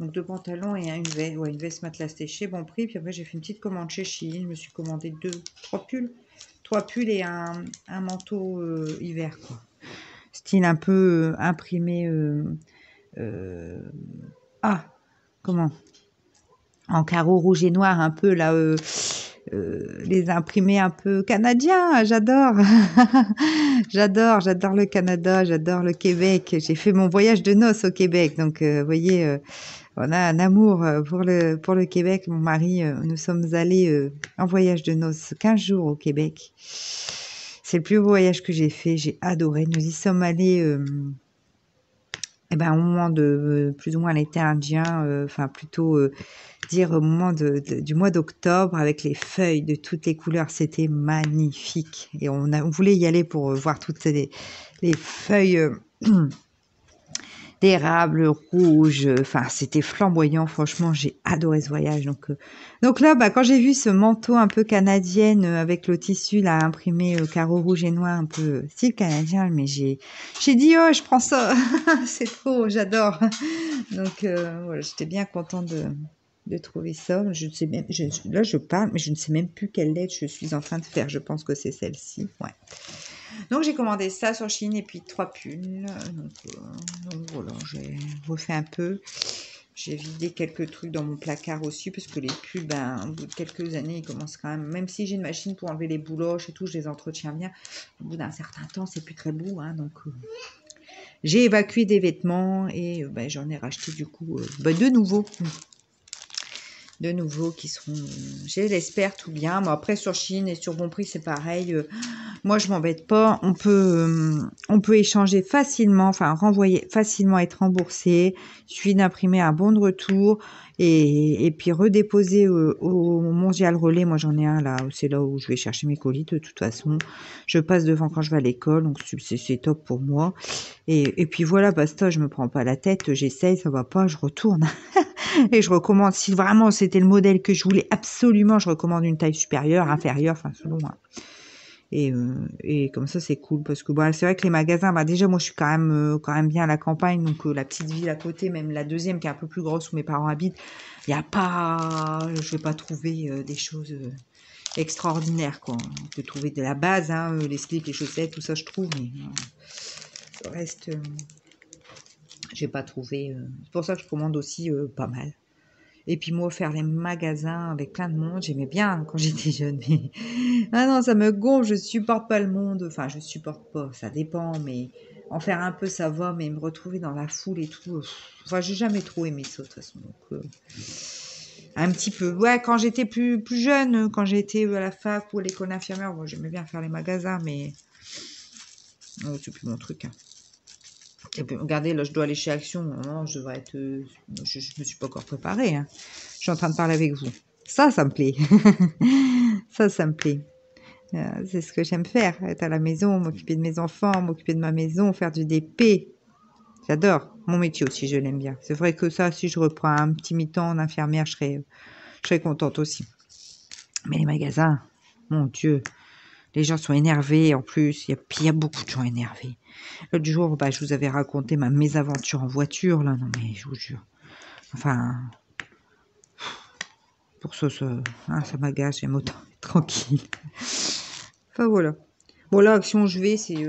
S1: donc 2 pantalons et une veste matelassée chez Bonprix. Puis après, j'ai fait une petite commande chez Shein. Je me suis commandé 3 pulls. 3 pulls et un manteau hiver, quoi. Style un peu imprimé. Ah, comment? En carreau rouge et noir, un peu là. Les imprimés un peu canadiens, j'adore. J'adore le Canada, j'adore le Québec. J'ai fait mon voyage de noces au Québec, donc vous voyez, on a un amour pour le Québec. Mon mari, nous sommes allés en voyage de noces 15 jours au Québec. C'est le plus beau voyage que j'ai fait, j'ai adoré. Nous y sommes allés au moment de plus ou moins l'été indien, enfin plutôt dire au moment du mois d'octobre, avec les feuilles de toutes les couleurs, c'était magnifique. Et on voulait y aller pour voir toutes les feuilles d'érable rouge. Enfin, c'était flamboyant. Franchement, j'ai adoré ce voyage. Donc là, bah, quand j'ai vu ce manteau un peu canadienne avec le tissu là imprimé carreau rouge et noir, un peu style canadien, mais j'ai dit oh, je prends ça. C'est trop, j'adore. Donc voilà, j'étais bien contente de trouver ça. Je ne sais même, là je parle, mais je ne sais même plus quelle lettre je suis en train de faire. Je pense que c'est celle-ci. Ouais. Donc j'ai commandé ça sur Chine et puis 3 pulls. Donc voilà, j'ai refait un peu. J'ai vidé quelques trucs dans mon placard aussi, parce que les pulls, au bout de quelques années, ils commencent quand même si j'ai une machine pour enlever les bouloches et tout, je les entretiens bien. Au bout d'un certain temps, c'est plus très beau, hein, donc j'ai évacué des vêtements et j'en ai racheté du coup de nouveau qui seront, je l'espère, tout bien. Mais après, sur Chine et sur Bonprix, c'est pareil. Moi, je m'embête pas. On peut échanger facilement, enfin renvoyer facilement, être remboursé. Il suffit d'imprimer un bon de retour et puis redéposer au Mondial Relais. Moi, j'en ai un là. C'est là où je vais chercher mes colis. De toute façon, je passe devant quand je vais à l'école, donc c'est top pour moi. Et puis voilà, basta. Je me prends pas la tête. J'essaye, ça va pas, je retourne. Et je recommande, si vraiment c'était le modèle que je voulais absolument, je recommande une taille supérieure, inférieure, enfin selon moi. Et comme ça, c'est cool parce que c'est vrai que les magasins, déjà moi je suis quand même bien à la campagne, donc la petite ville à côté, même la deuxième qui est un peu plus grosse où mes parents habitent, je vais pas trouver des choses extraordinaires, quoi. On peut trouver de la base, hein, les slips, les chaussettes, tout ça je trouve, mais le reste, j'ai pas trouvé. C'est pour ça que je commande aussi pas mal. Et puis moi, faire les magasins avec plein de monde, j'aimais bien quand j'étais jeune. Mais... ah non, ça me gonfle, je supporte pas le monde. Enfin, je supporte pas, ça dépend. Mais en faire un peu, ça va. Mais me retrouver dans la foule et tout... Enfin, j'ai jamais trop aimé ça, de toute façon. Donc, un petit peu. Ouais, quand j'étais plus jeune, quand j'étais à la fac ou à l'école infirmière, moi, j'aimais bien faire les magasins, mais... oh, c'est plus mon truc, hein. Et puis, regardez, là, je dois aller chez Action. Non, je devrais être... je me suis pas encore préparée, hein. Je suis en train de parler avec vous. Ça me plaît. Ça me plaît. C'est ce que j'aime faire. Être à la maison, m'occuper de mes enfants, m'occuper de ma maison, faire du DP. J'adore. Mon métier aussi, je l'aime bien. C'est vrai que ça, si je reprends un petit mi-temps d'infirmière, je serais contente aussi. Mais les magasins, mon Dieu, les gens sont énervés. En plus, il y a beaucoup de gens énervés. L'autre jour, je vous avais raconté ma mésaventure en voiture, là. Non, mais je vous jure. Enfin, pour ça m'agace, j'aime autant être tranquille. Enfin, voilà. Bon, là, Action, je vais, c'est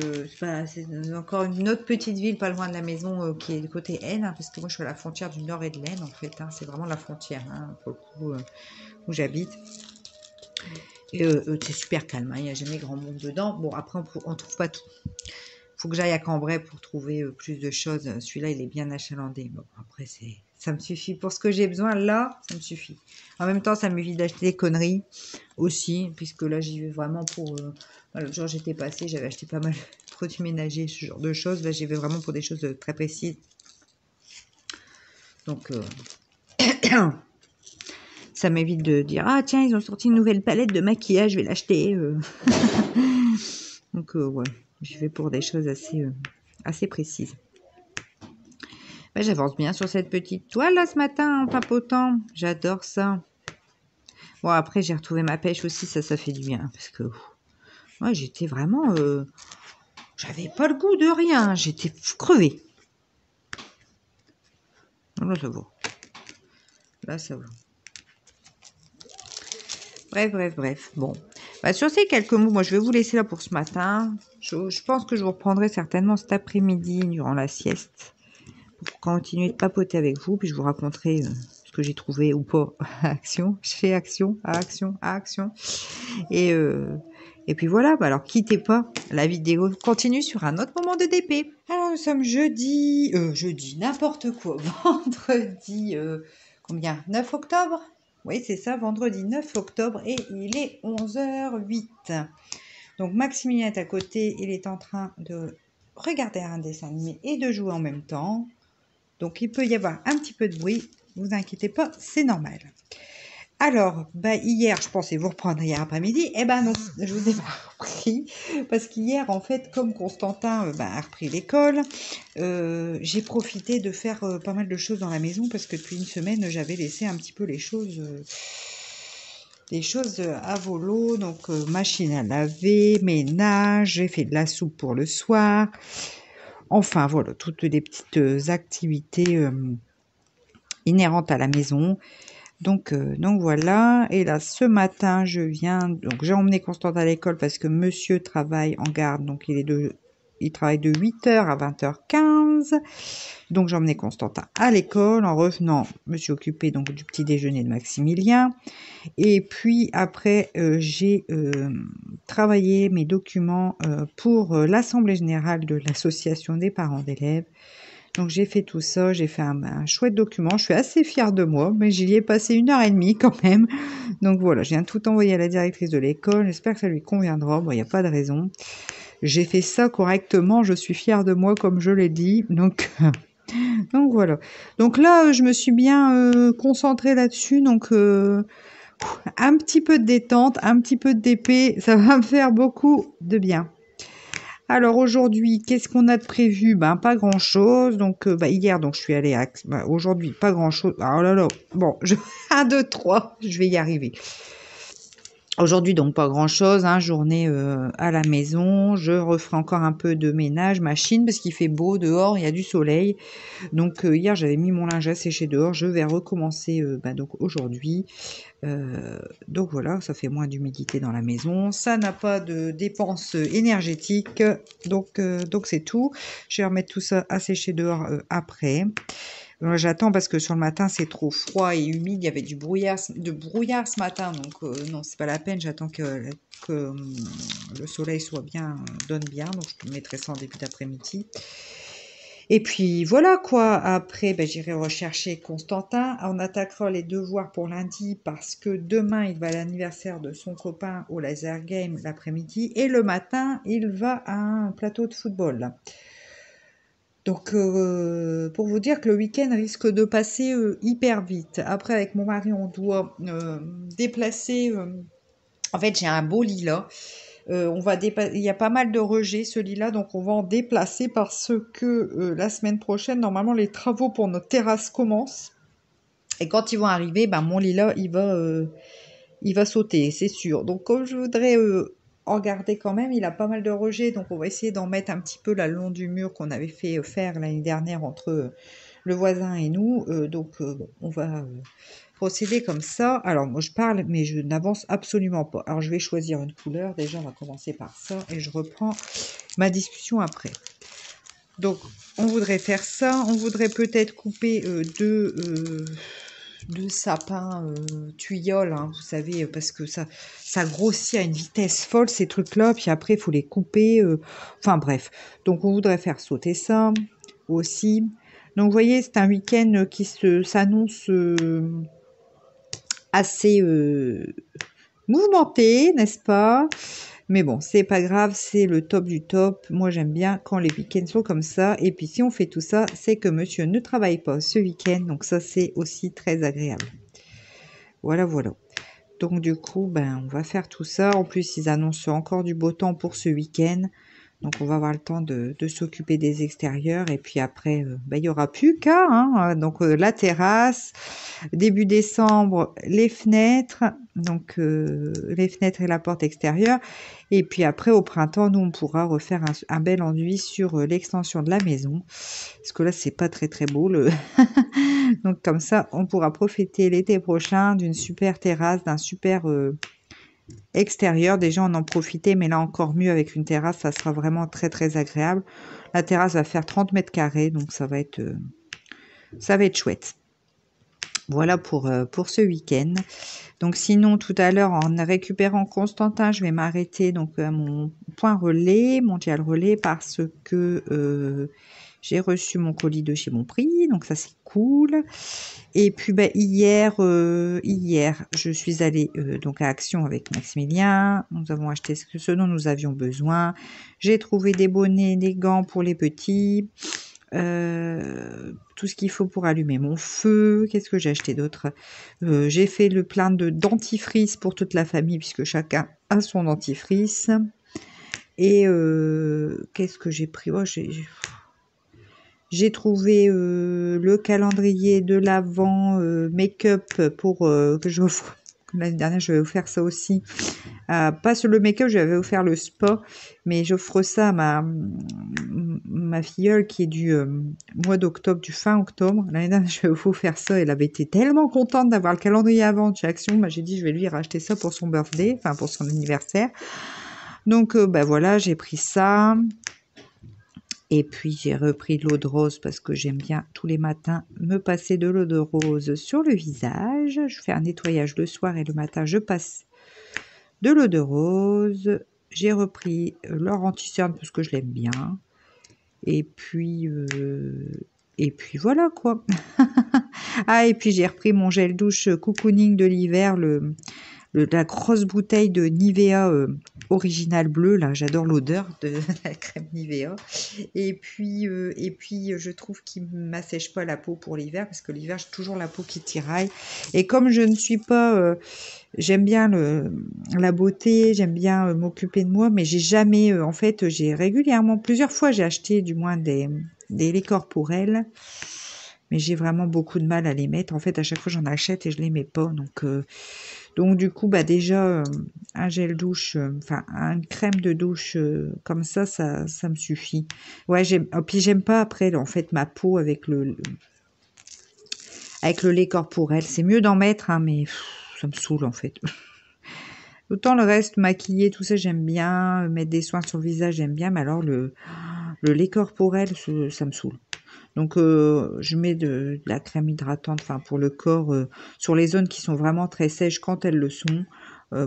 S1: encore une autre petite ville pas loin de la maison qui est du côté Aisne, hein, parce que moi, je suis à la frontière du Nord et de l'Aisne, en fait. Hein, c'est vraiment la frontière, hein, pour le coup, où j'habite. Et c'est super calme, hein, il n'y a jamais grand monde dedans. Bon, après, on trouve pas tout. Faut que j'aille à Cambrai pour trouver plus de choses. Celui-là, il est bien achalandé. Bon, après, ça me suffit. Pour ce que j'ai besoin, là, ça me suffit. En même temps, ça m'évite d'acheter des conneries aussi, puisque là, j'y vais vraiment pour... l'autre jour, j'étais passée, j'avais acheté pas mal entretien ménager, ce genre de choses. Là, j'y vais vraiment pour des choses très précises. Donc, ça m'évite de dire « Ah tiens, ils ont sorti une nouvelle palette de maquillage, je vais l'acheter. » Donc, ouais, j'y vais pour des choses assez précises. Ben, j'avance bien sur cette petite toile là ce matin en papotant. J'adore ça. Bon, après, j'ai retrouvé ma pêche aussi, ça fait du bien. Parce que moi, j'étais vraiment... j'avais pas le goût de rien. J'étais crevée. Là, ça va. Là, ça va. Bref. Bon. Bah, sur ces quelques mots, moi, je vais vous laisser là pour ce matin. Je pense que je vous reprendrai certainement cet après-midi durant la sieste. Pour continuer de papoter avec vous. Puis je vous raconterai ce que j'ai trouvé ou pas à action. Je fais action, à action. Et puis voilà, bah alors quittez pas, la vidéo continue sur un autre moment de DP. Alors nous sommes jeudi, n'importe quoi, vendredi, combien 9 octobre. Oui c'est ça, vendredi 9 octobre et il est 11h08. Donc Maximilien est à côté, il est en train de regarder un dessin animé et de jouer en même temps. Donc il peut y avoir un petit peu de bruit, vous inquiétez pas, c'est normal. Alors, bah, hier, je pensais vous reprendre hier après-midi. Eh ben non, je vous ai pas repris. Parce qu'hier, en fait, comme Constantin a repris l'école, j'ai profité de faire pas mal de choses dans la maison parce que depuis une semaine, j'avais laissé un petit peu les choses à volo. Donc, machine à laver, ménage, j'ai fait de la soupe pour le soir. Enfin, voilà, toutes les petites activités inhérentes à la maison. Donc voilà, et là ce matin donc j'ai emmené Constante à l'école parce que monsieur travaille en garde, donc il travaille de 8h à 20h15, donc j'ai emmené Constantin à l'école. En revenant, je me suis occupée donc du petit déjeuner de Maximilien, et puis après j'ai travaillé mes documents pour l'assemblée générale de l'association des parents d'élèves. Donc j'ai fait tout ça, j'ai fait un chouette document, je suis assez fière de moi, mais j'y ai passé 1h30 quand même. Donc voilà, je viens tout envoyer à la directrice de l'école, j'espère que ça lui conviendra, bon il n'y a pas de raison. J'ai fait ça correctement, je suis fière de moi comme je l'ai dit, donc voilà. Donc là, je me suis bien concentrée là-dessus, donc un petit peu de détente, un petit peu de DP, ça va me faire beaucoup de bien. Alors aujourd'hui, qu'est-ce qu'on a de prévu? Ben pas grand-chose. Donc hier, donc je suis allée à... aujourd'hui, pas grand-chose. Oh là là. Bon, 1, 2, 3, je vais y arriver. Aujourd'hui, donc pas grand-chose, hein, journée à la maison. Je referai encore un peu de ménage, machine, parce qu'il fait beau dehors, il y a du soleil. Donc hier, j'avais mis mon linge à sécher dehors. Je vais recommencer donc aujourd'hui. Donc voilà, ça fait moins d'humidité dans la maison. Ça n'a pas de dépenses énergétiques. Donc c'est tout. Je vais remettre tout ça à sécher dehors après. J'attends parce que sur le matin c'est trop froid et humide, il y avait du brouillard ce matin, donc non c'est pas la peine, j'attends que le soleil donne bien, donc je mettrai ça en début d'après-midi. Et puis voilà quoi, après j'irai rechercher Constantin, on attaquera les devoirs pour lundi parce que demain il va à l'anniversaire de son copain au laser game l'après-midi et le matin il va à un plateau de football là. Donc, pour vous dire que le week-end risque de passer hyper vite. Après, avec mon mari, on doit déplacer... en fait, j'ai un beau lit là. Il y a pas mal de rejets, ce lit-là, donc on va en déplacer parce que la semaine prochaine, normalement, les travaux pour notre terrasse commencent. Et quand ils vont arriver, mon lit là, il va sauter, c'est sûr. Donc, comme je voudrais... en garder quand même, il a pas mal de rejets, donc on va essayer d'en mettre un petit peu là le long du mur qu'on avait fait faire l'année dernière entre le voisin et nous. Bon, on va procéder comme ça. Alors moi je parle, mais je n'avance absolument pas. Alors je vais choisir une couleur. Déjà on va commencer par ça et je reprends ma discussion après. Donc on voudrait faire ça. On voudrait peut-être couper deux sapins tuyaules, hein, vous savez, parce que ça grossit à une vitesse folle, ces trucs-là, puis après, il faut les couper. Enfin, bref. Donc, on voudrait faire sauter ça aussi. Donc, vous voyez, c'est un week-end qui s'annonce assez mouvementé, n'est-ce pas? Mais bon, c'est pas grave, c'est le top du top. Moi, j'aime bien quand les week-ends sont comme ça. Et puis, si on fait tout ça, c'est que monsieur ne travaille pas ce week-end. Donc, ça, c'est aussi très agréable. Voilà, voilà. Donc, du coup, ben, on va faire tout ça. En plus, ils annoncent encore du beau temps pour ce week-end. Donc, on va avoir le temps de s'occuper des extérieurs. Et puis après, ben, il n'y aura plus qu'à. Hein. Donc, la terrasse. Début décembre, les fenêtres. Donc, les fenêtres et la porte extérieure. Et puis après, au printemps, nous, on pourra refaire un bel enduit sur l'extension de la maison. Parce que là, c'est pas très, très beau. Donc, comme ça, on pourra profiter l'été prochain d'une super terrasse, d'un super extérieur. Déjà, on en profitait, mais là, encore mieux avec une terrasse. Ça sera vraiment très, très agréable. La terrasse va faire 30 mètres carrés. Donc, ça va être chouette. Voilà pour ce week-end. Donc sinon, tout à l'heure, en récupérant Constantin, je vais m'arrêter donc à mon point relais, mondial relais, parce que j'ai reçu mon colis de chez Montprix, donc ça c'est cool. Et puis ben, hier, je suis allée donc à Action avec Maximilien. Nous avons acheté ce dont nous avions besoin. J'ai trouvé des bonnets, des gants pour les petits. Tout ce qu'il faut pour allumer mon feu. Qu'est-ce que j'ai acheté d'autre? J'ai fait le plein de dentifrice pour toute la famille puisque chacun a son dentifrice. Et qu'est-ce que j'ai pris? J'ai trouvé le calendrier de l'Avent make-up pour que je offre. L'année dernière, je vais vous faire ça aussi. Pas sur le make-up, j'avais offert le spa, mais j'offre ça à ma filleule qui est du mois d'octobre, du fin octobre. L'année dernière, je vais vous faire ça. Elle avait été tellement contente d'avoir le calendrier avant de chez Action. J'ai dit, je vais lui racheter ça pour son birthday, enfin pour son anniversaire. Donc, ben voilà, j'ai pris ça. Et puis, j'ai repris de l'eau de rose parce que j'aime bien tous les matins me passer de l'eau de rose sur le visage. Je fais un nettoyage le soir et le matin, je passe de l'eau de rose. J'ai repris leur anti-cerne parce que je l'aime bien. Et puis voilà quoi. Ah, et puis j'ai repris mon gel douche cocooning de l'hiver, la grosse bouteille de Nivea original bleu. Là, j'adore l'odeur de la crème Nivea. Et puis, je trouve qu'il ne m'assèche pas la peau pour l'hiver parce que l'hiver, j'ai toujours la peau qui tiraille. Et comme je ne suis pas... j'aime bien la beauté, j'aime bien m'occuper de moi, mais j'ai jamais... en fait, j'ai régulièrement, plusieurs fois, j'ai acheté du moins des laits corporels. Mais j'ai vraiment beaucoup de mal à les mettre. En fait, à chaque fois, j'en achète et je les mets pas. Donc du coup, bah déjà, un gel douche, enfin, une crème de douche comme ça me suffit. Ouais, puis j'aime pas après, en fait, ma peau avec le lait corporel. C'est mieux d'en mettre, hein, mais ça me saoule, en fait. Autant le reste, maquiller, tout ça, j'aime bien. Mettre des soins sur le visage, j'aime bien. Mais alors, le lait corporel, ça me saoule. Donc, je mets de la crème hydratante, enfin pour le corps, sur les zones qui sont vraiment très sèches quand elles le sont,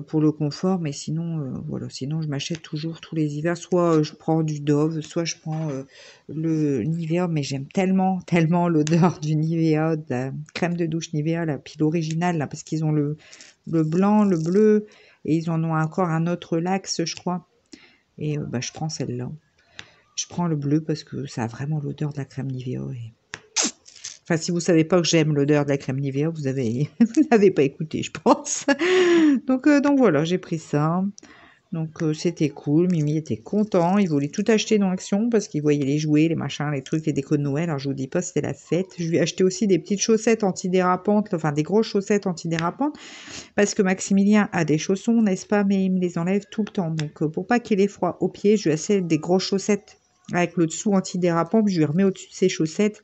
S1: pour le confort. Mais sinon, voilà, sinon je m'achète toujours tous les hivers. Soit je prends du Dove, soit je prends le Nivea. Mais j'aime tellement, tellement l'odeur du Nivea, de la crème de douche Nivea, la pile originale, là, parce qu'ils ont le blanc, le bleu, et ils en ont encore un autre Laxe, je crois. Et bah, je prends celle-là. Je prends le bleu parce que ça a vraiment l'odeur de la crème Nivea. Enfin, si vous savez pas que j'aime l'odeur de la crème Nivea, vous n'avez pas écouté, je pense. Donc voilà, j'ai pris ça. Donc c'était cool. Mimi était content. Il voulait tout acheter dans Action parce qu'il voyait les jouets, les machins, les trucs, les décos de Noël. Alors je vous dis pas, c'était la fête. Je lui ai acheté aussi des petites chaussettes antidérapantes, enfin des grosses chaussettes antidérapantes parce que Maximilien a des chaussons, n'est-ce pas, mais il me les enlève tout le temps. Donc pour pas qu'il ait froid aux pieds, je lui ai acheté des grosses chaussettes avec le dessous antidérapant, puis je lui remets au-dessus de ses chaussettes.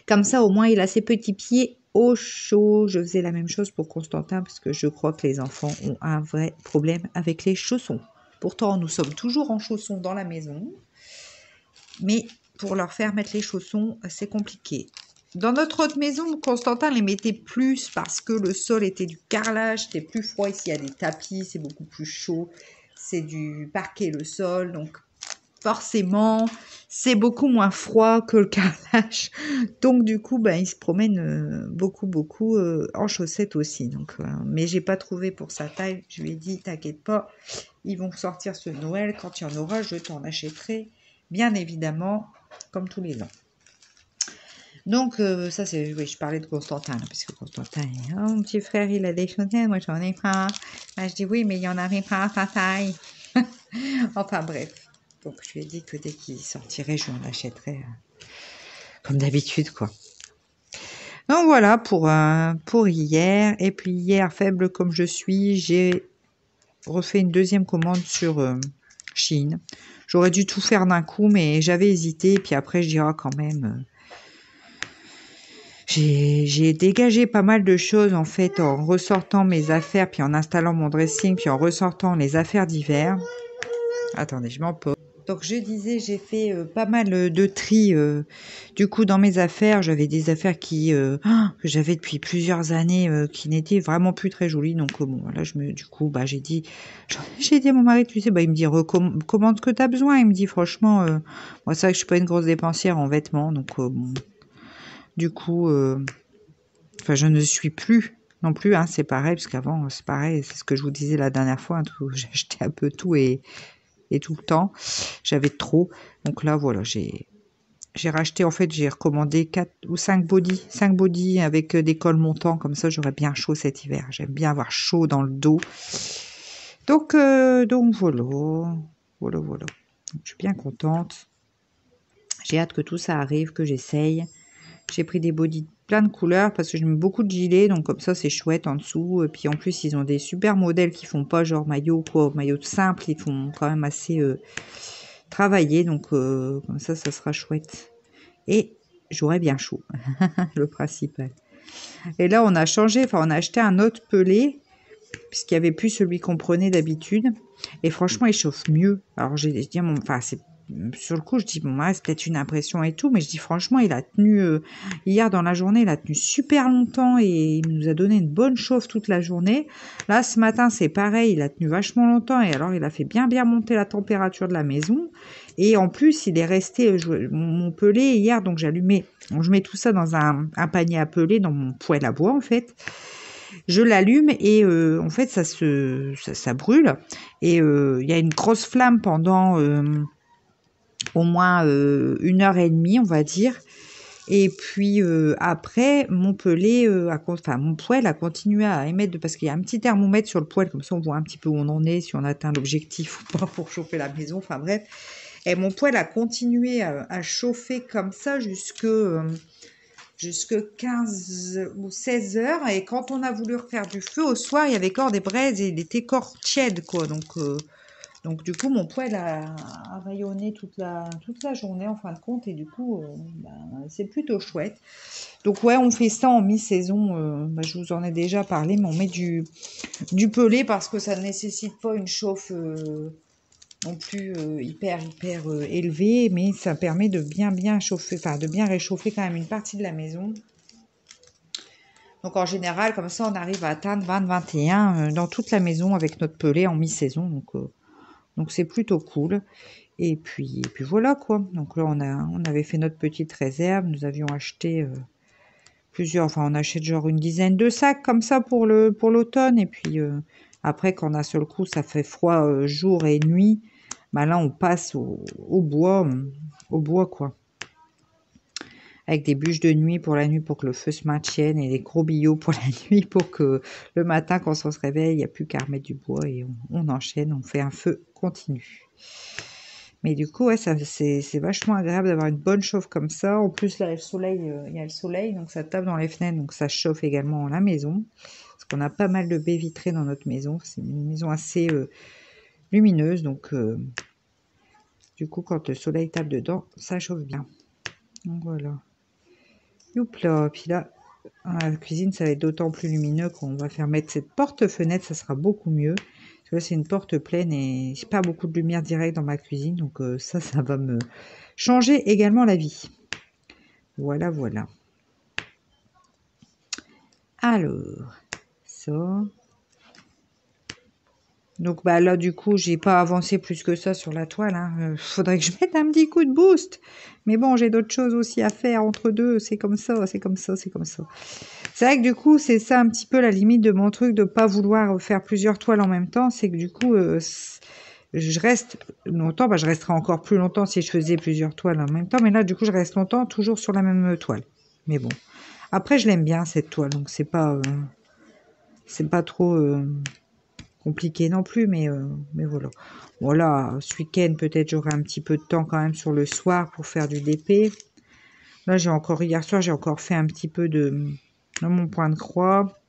S1: Comme ça, au moins, il a ses petits pieds au chaud. Je faisais la même chose pour Constantin parce que je crois que les enfants ont un vrai problème avec les chaussons. Pourtant, nous sommes toujours en chaussons dans la maison, mais pour leur faire mettre les chaussons, c'est compliqué. Dans notre autre maison, Constantin les mettait plus parce que le sol était du carrelage, c'était plus froid. Ici, il y a des tapis, c'est beaucoup plus chaud. C'est du parquet, le sol, donc forcément, c'est beaucoup moins froid que le carrelage. Donc, du coup, ben, il se promène beaucoup en chaussettes aussi. Donc, mais j'ai pas trouvé pour sa taille. Je lui ai dit, t'inquiète pas, ils vont sortir ce Noël. Quand il y en aura, je t'en achèterai, bien évidemment, comme tous les ans. Donc, ça, c'est... Oui, je parlais de Constantin, là, parce que Constantin, oh, mon petit frère, il a des chaussettes, moi, j'en ai pas. Ben, je dis, oui, mais il y en avait pas à sa taille. Enfin, bref. Donc, je lui ai dit que dès qu'il sortirait, je lui en achèterais, comme d'habitude, quoi. Donc, voilà pour hier. Et puis, hier, faible comme je suis, j'ai refait une deuxième commande sur Shein. J'aurais dû tout faire d'un coup, mais j'avais hésité. Et puis après, je dirais quand même... J'ai dégagé pas mal de choses en fait en ressortant mes affaires, puis en installant mon dressing, puis en ressortant les affaires d'hiver. Attendez, je m'en pose. Donc je disais, j'ai fait pas mal de tri du coup dans mes affaires. J'avais des affaires que j'avais depuis plusieurs années qui n'étaient vraiment plus très jolies. Donc bon, là du coup j'ai dit à mon mari, tu sais, il me dit commande ce que tu as besoin. Il me dit franchement, moi c'est vrai que je suis pas une grosse dépensière en vêtements, donc bon, du coup. Enfin, je ne suis plus non plus, hein, c'est pareil, parce qu'avant, c'est pareil, c'est ce que je vous disais la dernière fois, hein, j'achetais un peu tout et tout le temps. J'avais trop. Donc là, voilà, j'ai racheté, en fait, j'ai recommandé 4 ou 5 bodys. 5 bodys avec des cols montants, comme ça, j'aurais bien chaud cet hiver. J'aime bien avoir chaud dans le dos. Donc voilà. Voilà. Donc, je suis bien contente. J'ai hâte que tout ça arrive, que j'essaye. J'ai pris des bodys plein de couleurs parce que je mets beaucoup de gilets, donc comme ça c'est chouette en dessous. Et puis en plus ils ont des super modèles qui font pas genre maillot quoi, maillot simple, ils font quand même assez travaillé, donc comme ça sera chouette. Et j'aurai bien chaud, le principal. Et là on a changé, enfin on a acheté un autre pelé puisqu'il n'y avait plus celui qu'on prenait d'habitude. Et franchement il chauffe mieux. Alors j'ai dit enfin c'est sur le coup, je dis, bon, ouais, c'est peut-être une impression et tout, mais je dis, franchement, il a tenu, hier dans la journée, il a tenu super longtemps et il nous a donné une bonne chauffe toute la journée. Là, ce matin, c'est pareil, il a tenu vachement longtemps et alors, il a fait bien monter la température de la maison. Et en plus, il est resté, mon pelé hier, donc j'allumais, je mets tout ça dans un panier à pelé, dans mon poêle à bois, en fait. Je l'allume et en fait, ça brûle. Et il y a une grosse flamme pendant... au moins 1 heure et demie, on va dire. Et puis après, mon pelé, mon poêle a continué à émettre, parce qu'il y a un petit thermomètre sur le poêle, comme ça on voit un petit peu où on en est, si on atteint l'objectif ou pas pour chauffer la maison, enfin bref. Et mon poêle a continué à chauffer comme ça jusque 15 ou 16 heures. Et quand on a voulu refaire du feu au soir, il y avait encore des braises et il était encore tiède, quoi. Donc du coup, mon poêle a rayonné toute la journée en fin de compte et du coup, c'est plutôt chouette. Donc ouais, on fait ça en mi-saison. Je vous en ai déjà parlé, mais on met du pelé parce que ça ne nécessite pas une chauffe non plus hyper élevée, mais ça permet de bien chauffer, enfin de bien réchauffer quand même une partie de la maison. Donc en général, comme ça, on arrive à atteindre 20-21 dans toute la maison avec notre pelé en mi-saison. Donc c'est plutôt cool. Et puis voilà quoi. Donc là, on avait fait notre petite réserve. Nous avions acheté plusieurs, enfin on achète genre une dizaine de sacs comme ça pour l'automne. Et puis après, quand on a sur le coup, ça fait froid jour et nuit. Là, on passe au bois quoi. Avec des bûches de nuit pour la nuit pour que le feu se maintienne et des gros billots pour la nuit pour que le matin, quand on se réveille, il n'y a plus qu'à remettre du bois et on enchaîne, on fait un feu continu. Mais du coup, ouais, c'est vachement agréable d'avoir une bonne chauffe comme ça. En plus, là, il y a le soleil, donc ça tape dans les fenêtres, donc ça chauffe également la maison. Parce qu'on a pas mal de baies vitrées dans notre maison. C'est une maison assez lumineuse, donc du coup, quand le soleil tape dedans, ça chauffe bien. Donc voilà. Youpla, puis là, dans la cuisine, ça va être d'autant plus lumineux qu'on va faire mettre cette porte-fenêtre, ça sera beaucoup mieux. Parce que là, c'est une porte pleine et j'ai pas beaucoup de lumière directe dans ma cuisine, donc ça va me changer également la vie. Voilà. Alors, ça. Donc bah là du coup j'ai pas avancé plus que ça sur la toile. Hein. Faudrait que je mette un petit coup de boost. Mais bon j'ai d'autres choses aussi à faire entre deux. C'est comme ça, c'est comme ça, c'est comme ça. C'est vrai que du coup c'est ça un petit peu la limite de mon truc de pas vouloir faire plusieurs toiles en même temps. C'est que du coup je reste longtemps. Bah je resterai encore plus longtemps si je faisais plusieurs toiles en même temps. Mais là du coup je reste longtemps toujours sur la même toile. Mais bon. Après je l'aime bien cette toile. Donc c'est pas trop... compliqué non plus, mais voilà. Voilà, ce week-end, peut-être j'aurai un petit peu de temps quand même sur le soir pour faire du DP. Là, hier soir, j'ai encore fait un petit peu de mon point de croix.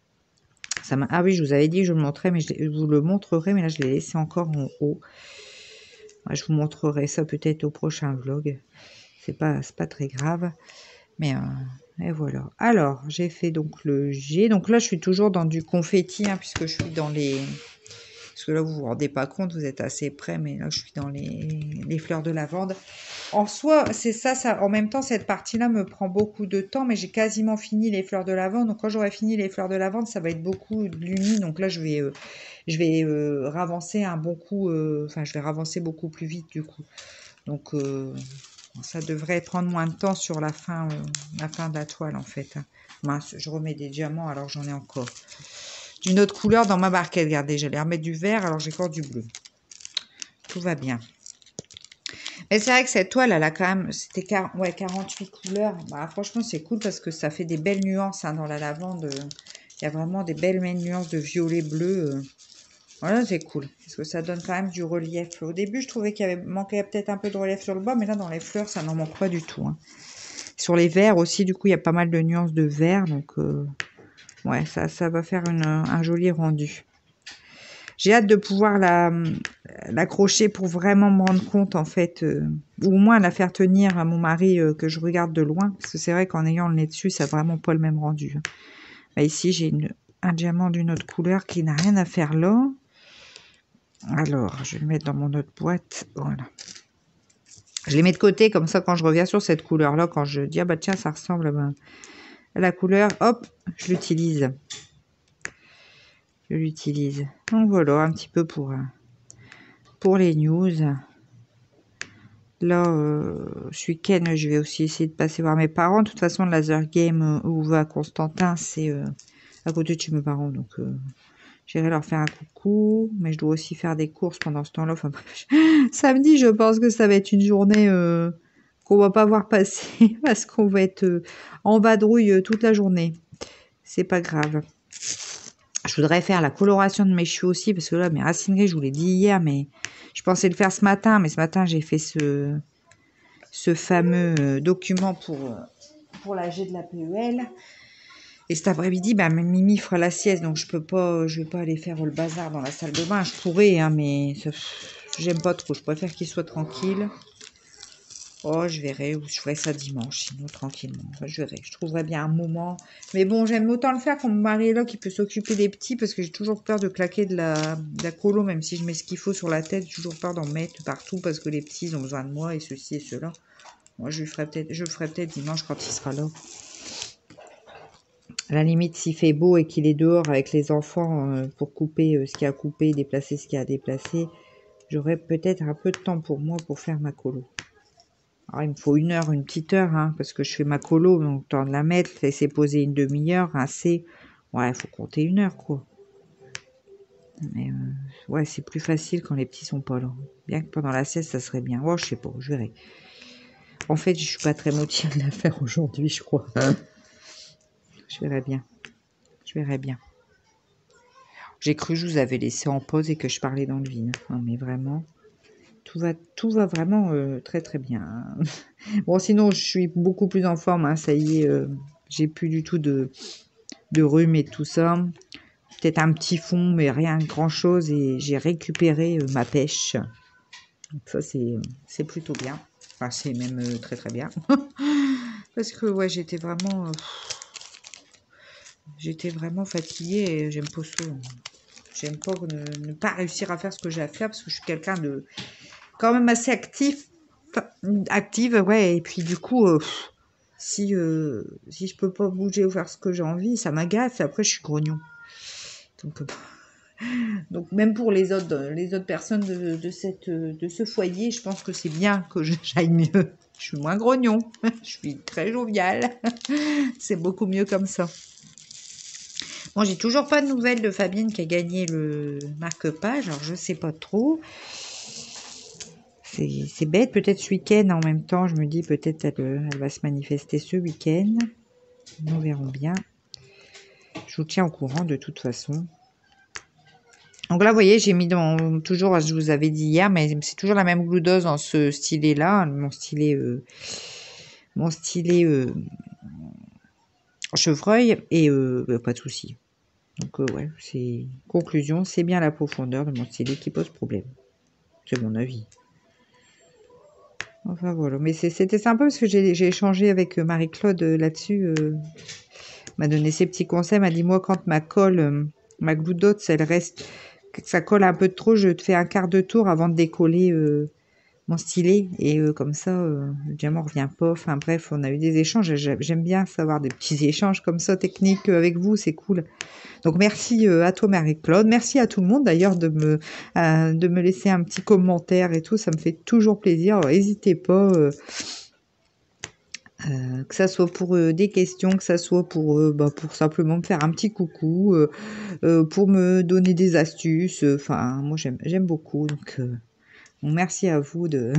S1: Ah oui, je vous avais dit que je le montrais, mais je vous le montrerai, mais là, je l'ai laissé encore en haut. Ouais, je vous montrerai ça peut-être au prochain vlog. C'est pas très grave. Mais et voilà. Alors, j'ai fait donc le G. Donc là, je suis toujours dans du confetti, hein, puisque je suis dans les... Parce que là, vous vous rendez pas compte, vous êtes assez près, mais là, je suis dans les fleurs de lavande. En soi, c'est ça, en même temps, cette partie-là me prend beaucoup de temps, mais j'ai quasiment fini les fleurs de lavande. Donc, quand j'aurai fini les fleurs de lavande, ça va être beaucoup de l'uni. Donc là, je vais ravancer un bon coup, enfin, je vais ravancer beaucoup plus vite, du coup. Donc, ça devrait prendre moins de temps sur la fin de la toile, en fait. Mince, je remets des diamants, alors j'en ai encore. D'une autre couleur dans ma barquette. Regardez, j'allais remettre du vert, alors j'ai encore du bleu. Tout va bien. Mais c'est vrai que cette toile, elle a quand même... C'était 48 couleurs. Bah, franchement, c'est cool parce que ça fait des belles nuances hein, dans la lavande. Il y a vraiment des belles nuances de violet, bleu. Voilà, c'est cool. Parce que ça donne quand même du relief. Au début, je trouvais qu'il manquait peut-être un peu de relief sur le bas. Mais là, dans les fleurs, ça n'en manque pas du tout. Hein. Sur les verts aussi, du coup, il y a pas mal de nuances de vert. Donc... ouais, ça va faire un joli rendu. J'ai hâte de pouvoir l'accrocher pour vraiment me rendre compte, en fait, ou au moins la faire tenir à mon mari que je regarde de loin. Parce que c'est vrai qu'en ayant le nez dessus, ça n'a vraiment pas le même rendu. Bah, ici, j'ai un diamant d'une autre couleur qui n'a rien à faire là. Alors, je vais le mettre dans mon autre boîte. Voilà. Je les mets de côté, comme ça, quand je reviens sur cette couleur-là, quand je dis, ah bah tiens, ça ressemble à la couleur, hop, je l'utilise. Je l'utilise. Donc voilà, un petit peu pour les news. Là, ce week-end, je vais aussi essayer de passer voir mes parents. De toute façon, le laser game où va Constantin, c'est à côté de chez mes parents. Donc, j'irai leur faire un coucou. Mais je dois aussi faire des courses pendant ce temps-là. Enfin, bref, samedi, je pense que ça va être une journée qu'on va pas voir passer parce qu'on va être en vadrouille toute la journée. C'est pas grave. Je voudrais faire la coloration de mes cheveux aussi, parce que là, mes racineries, je vous l'ai dit hier, mais je pensais le faire ce matin, mais ce matin, j'ai fait ce fameux document pour l'AG de la PEL. Et cet après-midi, bah, Mimi fera la sieste, donc je vais pas aller faire le bazar dans la salle de bain. Je pourrais, hein, mais j'aime pas trop. Je préfère qu'il soit tranquille. Oh, je verrai, ou je ferai ça dimanche, sinon tranquillement. Enfin, je verrai, je trouverai bien un moment. Mais bon, j'aime autant le faire quand mon mari est là, qui peut s'occuper des petits, parce que j'ai toujours peur de claquer de la colo, même si je mets ce qu'il faut sur la tête, j'ai toujours peur d'en mettre partout, parce que les petits, ils ont besoin de moi, et ceci et cela. Moi, je le ferai peut-être dimanche quand il sera là. À la limite, s'il fait beau et qu'il est dehors avec les enfants pour couper ce qu'il y a à couper, déplacer ce qu'il y a à déplacer, j'aurai peut-être un peu de temps pour moi pour faire ma colo. Alors, il me faut une petite heure, hein, parce que je fais ma colo, donc temps de la mettre, laisser poser une demi-heure, rincer. Ouais, il faut compter une heure, quoi. Mais ouais, c'est plus facile quand les petits sont pas là. Bien que pendant la sieste, ça serait bien. Oh, je sais pas, je verrai. En fait, je suis pas très motivée de la faire aujourd'hui, je crois. Je verrai bien. Je verrai bien. J'ai cru que je vous avais laissé en pause et que je parlais dans le vide. Non, mais vraiment... Tout va vraiment très très bien. Bon, sinon, je suis beaucoup plus en forme. Hein, ça y est, j'ai plus du tout de rhume et tout ça. Peut-être un petit fond, mais rien de grand-chose. Et j'ai récupéré ma pêche. Donc ça, c'est plutôt bien. Enfin, c'est même très très bien. Parce que, ouais, j'étais vraiment fatiguée et j'aime pas ça. J'aime pas ne pas réussir à faire ce que j'ai à faire parce que je suis quelqu'un de quand même assez active, ouais, et puis du coup, si je peux pas bouger ou faire ce que j'ai envie, ça m'agace, et après je suis grognon. Donc, Donc même pour les autres personnes de ce foyer, je pense que c'est bien que j'aille mieux. Je suis moins grognon, je suis très joviale. C'est beaucoup mieux comme ça. Bon, j'ai toujours pas de nouvelles de Fabienne qui a gagné le marque-page, alors je sais pas trop. C'est bête, peut-être ce week-end en même temps, je me dis peut-être elle va se manifester ce week-end. Nous verrons bien. Je vous tiens au courant de toute façon. Donc là, vous voyez, j'ai mis toujours, je vous avais dit hier, mais c'est toujours la même gloudeuse dans ce stylet-là, mon stylet chevreuil, et pas de souci. Donc ouais, c'est conclusion, c'est bien la profondeur de mon stylet qui pose problème. C'est mon avis. Enfin voilà, mais c'était sympa parce que j'ai échangé avec Marie-Claude là-dessus. M'a donné ses petits conseils, m'a dit moi quand ma gloudotte, elle reste, ça colle un peu trop, je te fais un quart de tour avant de décoller mon stylet et comme ça, le diamant revient pas. Enfin bref, on a eu des échanges. J'aime bien savoir des petits échanges comme ça techniques avec vous, c'est cool. Donc merci à toi Marie-Claude, merci à tout le monde d'ailleurs de me laisser un petit commentaire et tout, ça me fait toujours plaisir. N'hésitez pas. Que ça soit pour des questions, que ça soit pour simplement me faire un petit coucou, pour me donner des astuces. Enfin, moi j'aime beaucoup. Donc, merci à vous de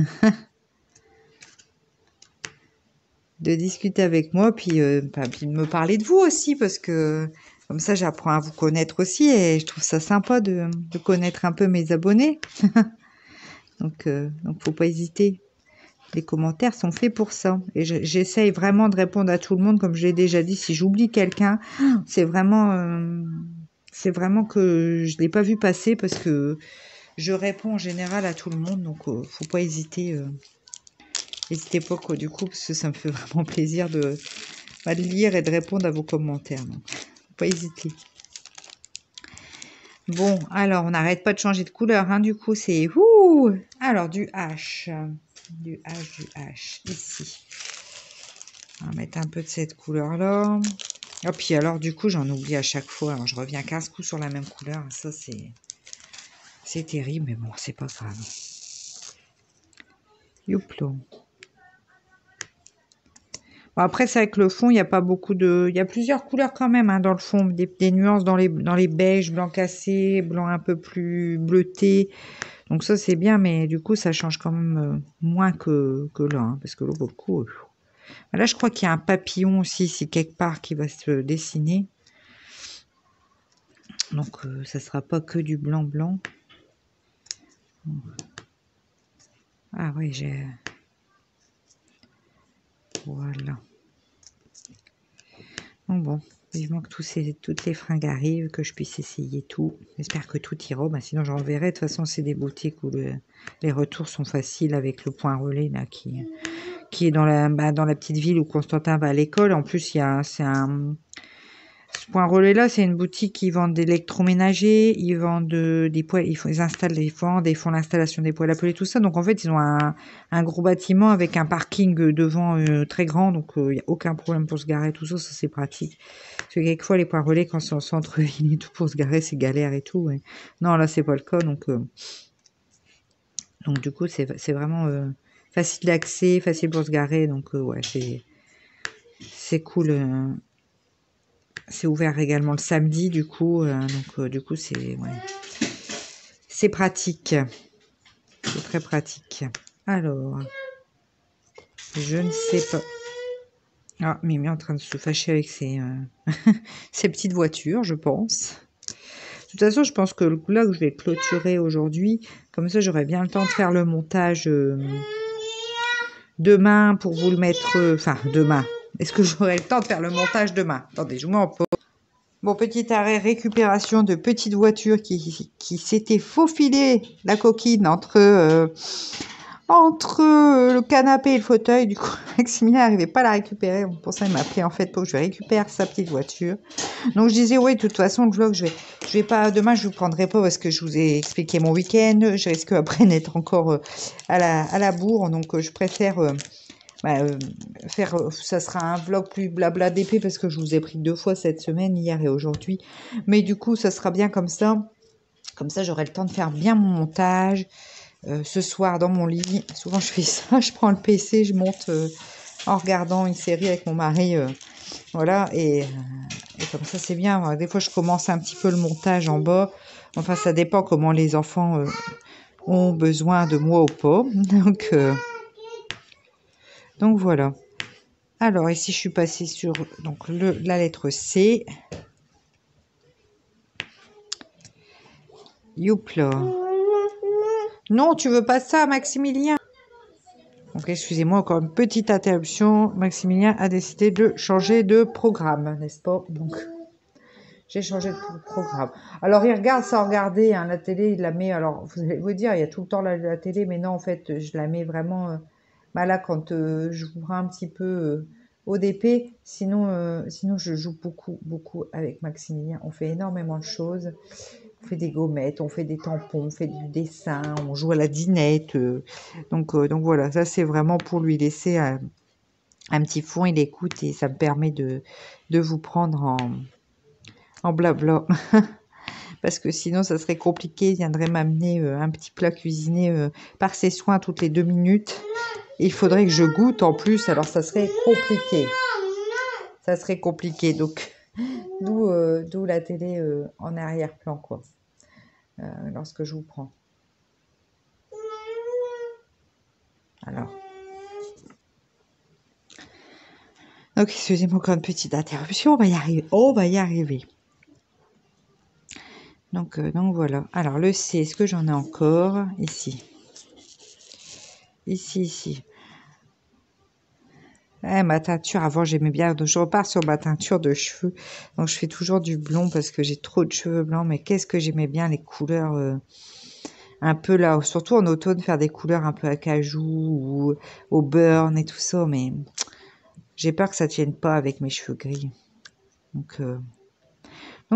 S1: discuter avec moi, puis de me parler de vous aussi, parce que comme ça j'apprends à vous connaître aussi et je trouve ça sympa de connaître un peu mes abonnés. Donc faut pas hésiter. Les commentaires sont faits pour ça. Et j'essaye vraiment de répondre à tout le monde, comme je l'ai déjà dit. Si j'oublie quelqu'un, c'est vraiment que je ne l'ai pas vu passer parce que je réponds en général à tout le monde. Donc, faut pas hésiter. N'hésitez pas, quoi, du coup, parce que ça me fait vraiment plaisir de lire et de répondre à vos commentaires. Donc, faut pas hésiter. Bon, alors, on n'arrête pas de changer de couleur. Hein, du coup, c'est... Alors, du H. Du H, ici. On va mettre un peu de cette couleur-là. Et puis alors, du coup, j'en oublie à chaque fois. Alors, je reviens 15 coups sur la même couleur. Ça, c'est terrible, mais bon, c'est pas grave. Youplo. Bon, après, c'est avec le fond, il n'y a pas beaucoup de... Il y a plusieurs couleurs quand même hein, dans le fond. Des nuances dans les beiges, blanc cassé, blanc un peu plus bleuté. Donc ça, c'est bien, mais du coup, ça change quand même moins que là. Hein, parce que là, pour le coup... Là, je crois qu'il y a un papillon aussi, ici, quelque part, qui va se dessiner. Donc, ça sera pas que du blanc-blanc. Ah oui, j'ai... Voilà. Bon, vivement que toutes les fringues arrivent, que je puisse essayer tout. J'espère que tout ira. Bah, sinon, j'enverrai. De toute façon, c'est des boutiques où les retours sont faciles avec le point relais, là, qui est dans la petite ville où Constantin va à l'école. En plus, ce point relais là, c'est une boutique qui vend d'électroménager, ils vendent des poêles, ils installent des fentes, ils font l'installation des poêles à peler, tout ça. Donc en fait, ils ont un gros bâtiment avec un parking devant très grand, donc il n'y a aucun problème pour se garer, tout ça, c'est pratique. Parce que quelquefois, les points relais, quand c'est en centre-ville et tout, pour se garer, c'est galère et tout. Ouais. Non, là, c'est pas le cas, donc du coup, c'est vraiment facile d'accès, facile pour se garer, donc ouais, c'est cool. C'est ouvert également le samedi, du coup. Du coup, c'est pratique. C'est très pratique. Alors, je ne sais pas. Ah, Mimi est en train de se fâcher avec ses petites voitures, je pense. De toute façon, je pense que là où je vais clôturer aujourd'hui, comme ça, j'aurai bien le temps de faire le montage demain pour vous le mettre... Enfin, demain. Est-ce que j'aurai le temps de faire le montage demain? Attendez, je vous mets en pause. Bon, petit arrêt récupération de petite voiture qui s'était faufilée la coquine entre le canapé et le fauteuil. Du coup, Maximilien n'arrivait pas à la récupérer. Pour ça, il m'a appelé en fait pour que je récupère sa petite voiture. Donc, je disais, oui, de toute façon, le vlog, je vais pas, demain, je vous prendrai pas parce que je vous ai expliqué mon week-end. Je risque après d'être encore à la bourre. Donc, je préfère... ça sera un vlog plus blabla d'épée parce que je vous ai pris 2 fois cette semaine, hier et aujourd'hui, mais du coup ça sera bien comme ça. Comme ça, j'aurai le temps de faire bien mon montage. Ce soir, dans mon lit, souvent je fais ça, je prends le PC, je monte en regardant une série avec mon mari. Voilà, et comme ça, c'est bien. Des fois, je commence un petit peu le montage en bas. Enfin, ça dépend comment les enfants ont besoin de moi ou pas. Donc voilà. Alors, ici, je suis passée sur donc, la lettre C. Youpla. Non, tu veux pas ça, Maximilien? Donc, excusez-moi, encore une petite interruption. Maximilien a décidé de changer de programme, n'est-ce pas? Donc, j'ai changé de programme. Alors, il regarde sans regarder, hein, la télé, il la met. Alors, vous allez vous dire, il y a tout le temps la télé, mais non, en fait, je la mets vraiment là quand j'ouvre un petit peu ODP. Sinon, je joue beaucoup avec Maximilien. On fait énormément de choses. On fait des gommettes, on fait des tampons, on fait du dessin, on joue à la dinette. Donc voilà, ça c'est vraiment pour lui laisser un petit fond, il écoute et ça me permet de vous prendre en blabla. Parce que sinon ça serait compliqué, il viendrait m'amener un petit plat cuisiné par ses soins toutes les 2 minutes. Et il faudrait que je goûte en plus, alors ça serait compliqué. Ça serait compliqué, donc d'où la télé en arrière-plan, quoi. Lorsque je vous prends. Alors. Donc, excusez-moi encore une petite interruption. On va y arriver. On va y arriver. Donc voilà. Alors, le C, est-ce que j'en ai encore? Ici. Ici. Ma teinture, avant, j'aimais bien. Donc, je repars sur ma teinture de cheveux. Donc, je fais toujours du blond parce que j'ai trop de cheveux blancs. Mais qu'est-ce que j'aimais bien les couleurs un peu là, surtout en automne, faire des couleurs un peu à cajou ou au burn et tout ça. Mais j'ai peur que ça tienne pas avec mes cheveux gris. Donc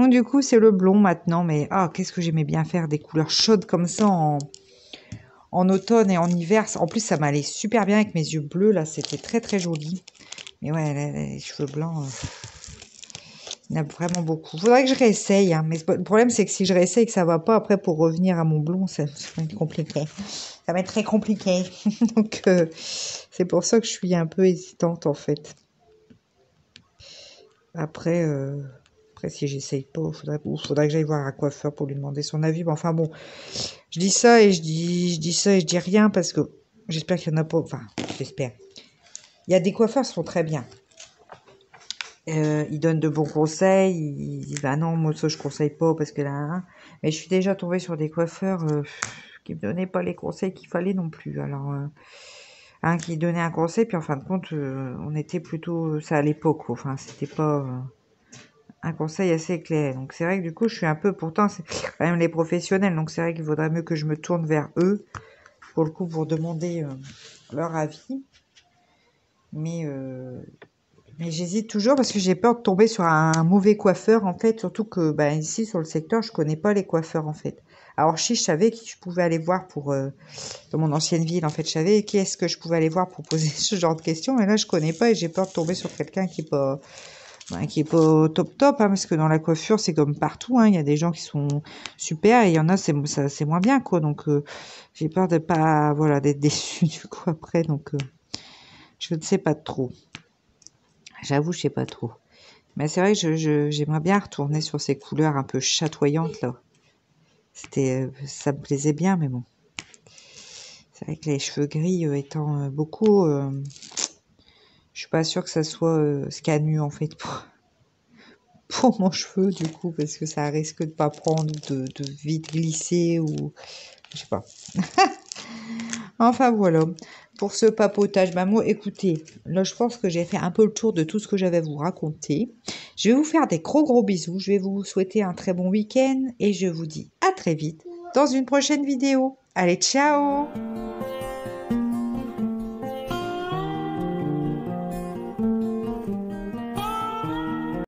S1: du coup, c'est le blond maintenant. Mais qu'est-ce que j'aimais bien faire des couleurs chaudes comme ça en automne et en hiver. En plus, ça m'allait super bien avec mes yeux bleus. Là, c'était très, très joli. Mais ouais, les cheveux blancs, il y en a vraiment beaucoup. Faudrait que je réessaye. Hein. Mais le problème, c'est que si je réessaye et que ça va pas, après, pour revenir à mon blond, ça va être compliqué. Ça va être très compliqué. Donc, c'est pour ça que je suis un peu hésitante, en fait. Après, si j'essaye pas, faudrait que j'aille voir un coiffeur pour lui demander son avis. Mais enfin bon, je dis ça et je dis rien parce que j'espère qu'il y en a pas. Enfin, j'espère. Il y a des coiffeurs qui sont très bien. Ils donnent de bons conseils. Ils disent bah non, moi ça je conseille pas parce que là. Mais je suis déjà tombée sur des coiffeurs qui me donnaient pas les conseils qu'il fallait non plus. Alors un qui donnait un conseil puis en fin de compte, on était plutôt ça à l'époque. Enfin, c'était pas un conseil assez clair. Donc c'est vrai que du coup je suis un peu, pourtant c'est quand même les professionnels, donc c'est vrai qu'il vaudrait mieux que je me tourne vers eux pour le coup pour demander leur avis. Mais j'hésite toujours parce que j'ai peur de tomber sur un mauvais coiffeur en fait, surtout que ici sur le secteur je connais pas les coiffeurs en fait. Alors je savais qui je pouvais aller voir pour dans mon ancienne ville en fait, je savais qui est-ce que je pouvais aller voir pour poser ce genre de questions, mais là je connais pas et j'ai peur de tomber sur quelqu'un qui est pas au top hein, parce que dans la coiffure c'est comme partout, hein, il y a des gens qui sont super et il y en a c'est moins bien quoi, donc j'ai peur de pas d'être déçue du coup après, donc je ne sais pas trop, j'avoue je sais pas trop, mais c'est vrai que j'aimerais bien retourner sur ces couleurs un peu chatoyantes là, ça me plaisait bien, mais bon c'est vrai que les cheveux gris étant beaucoup je suis pas sûre que ça soit scanu en fait pour mon cheveu du coup, parce que ça risque de pas prendre, de vite glisser ou je sais pas. Enfin voilà, pour ce papotage, moi écoutez, là je pense que j'ai fait un peu le tour de tout ce que j'avais à vous raconter. Je vais vous faire des gros bisous, je vais vous souhaiter un très bon week-end et je vous dis à très vite dans une prochaine vidéo. Allez, ciao!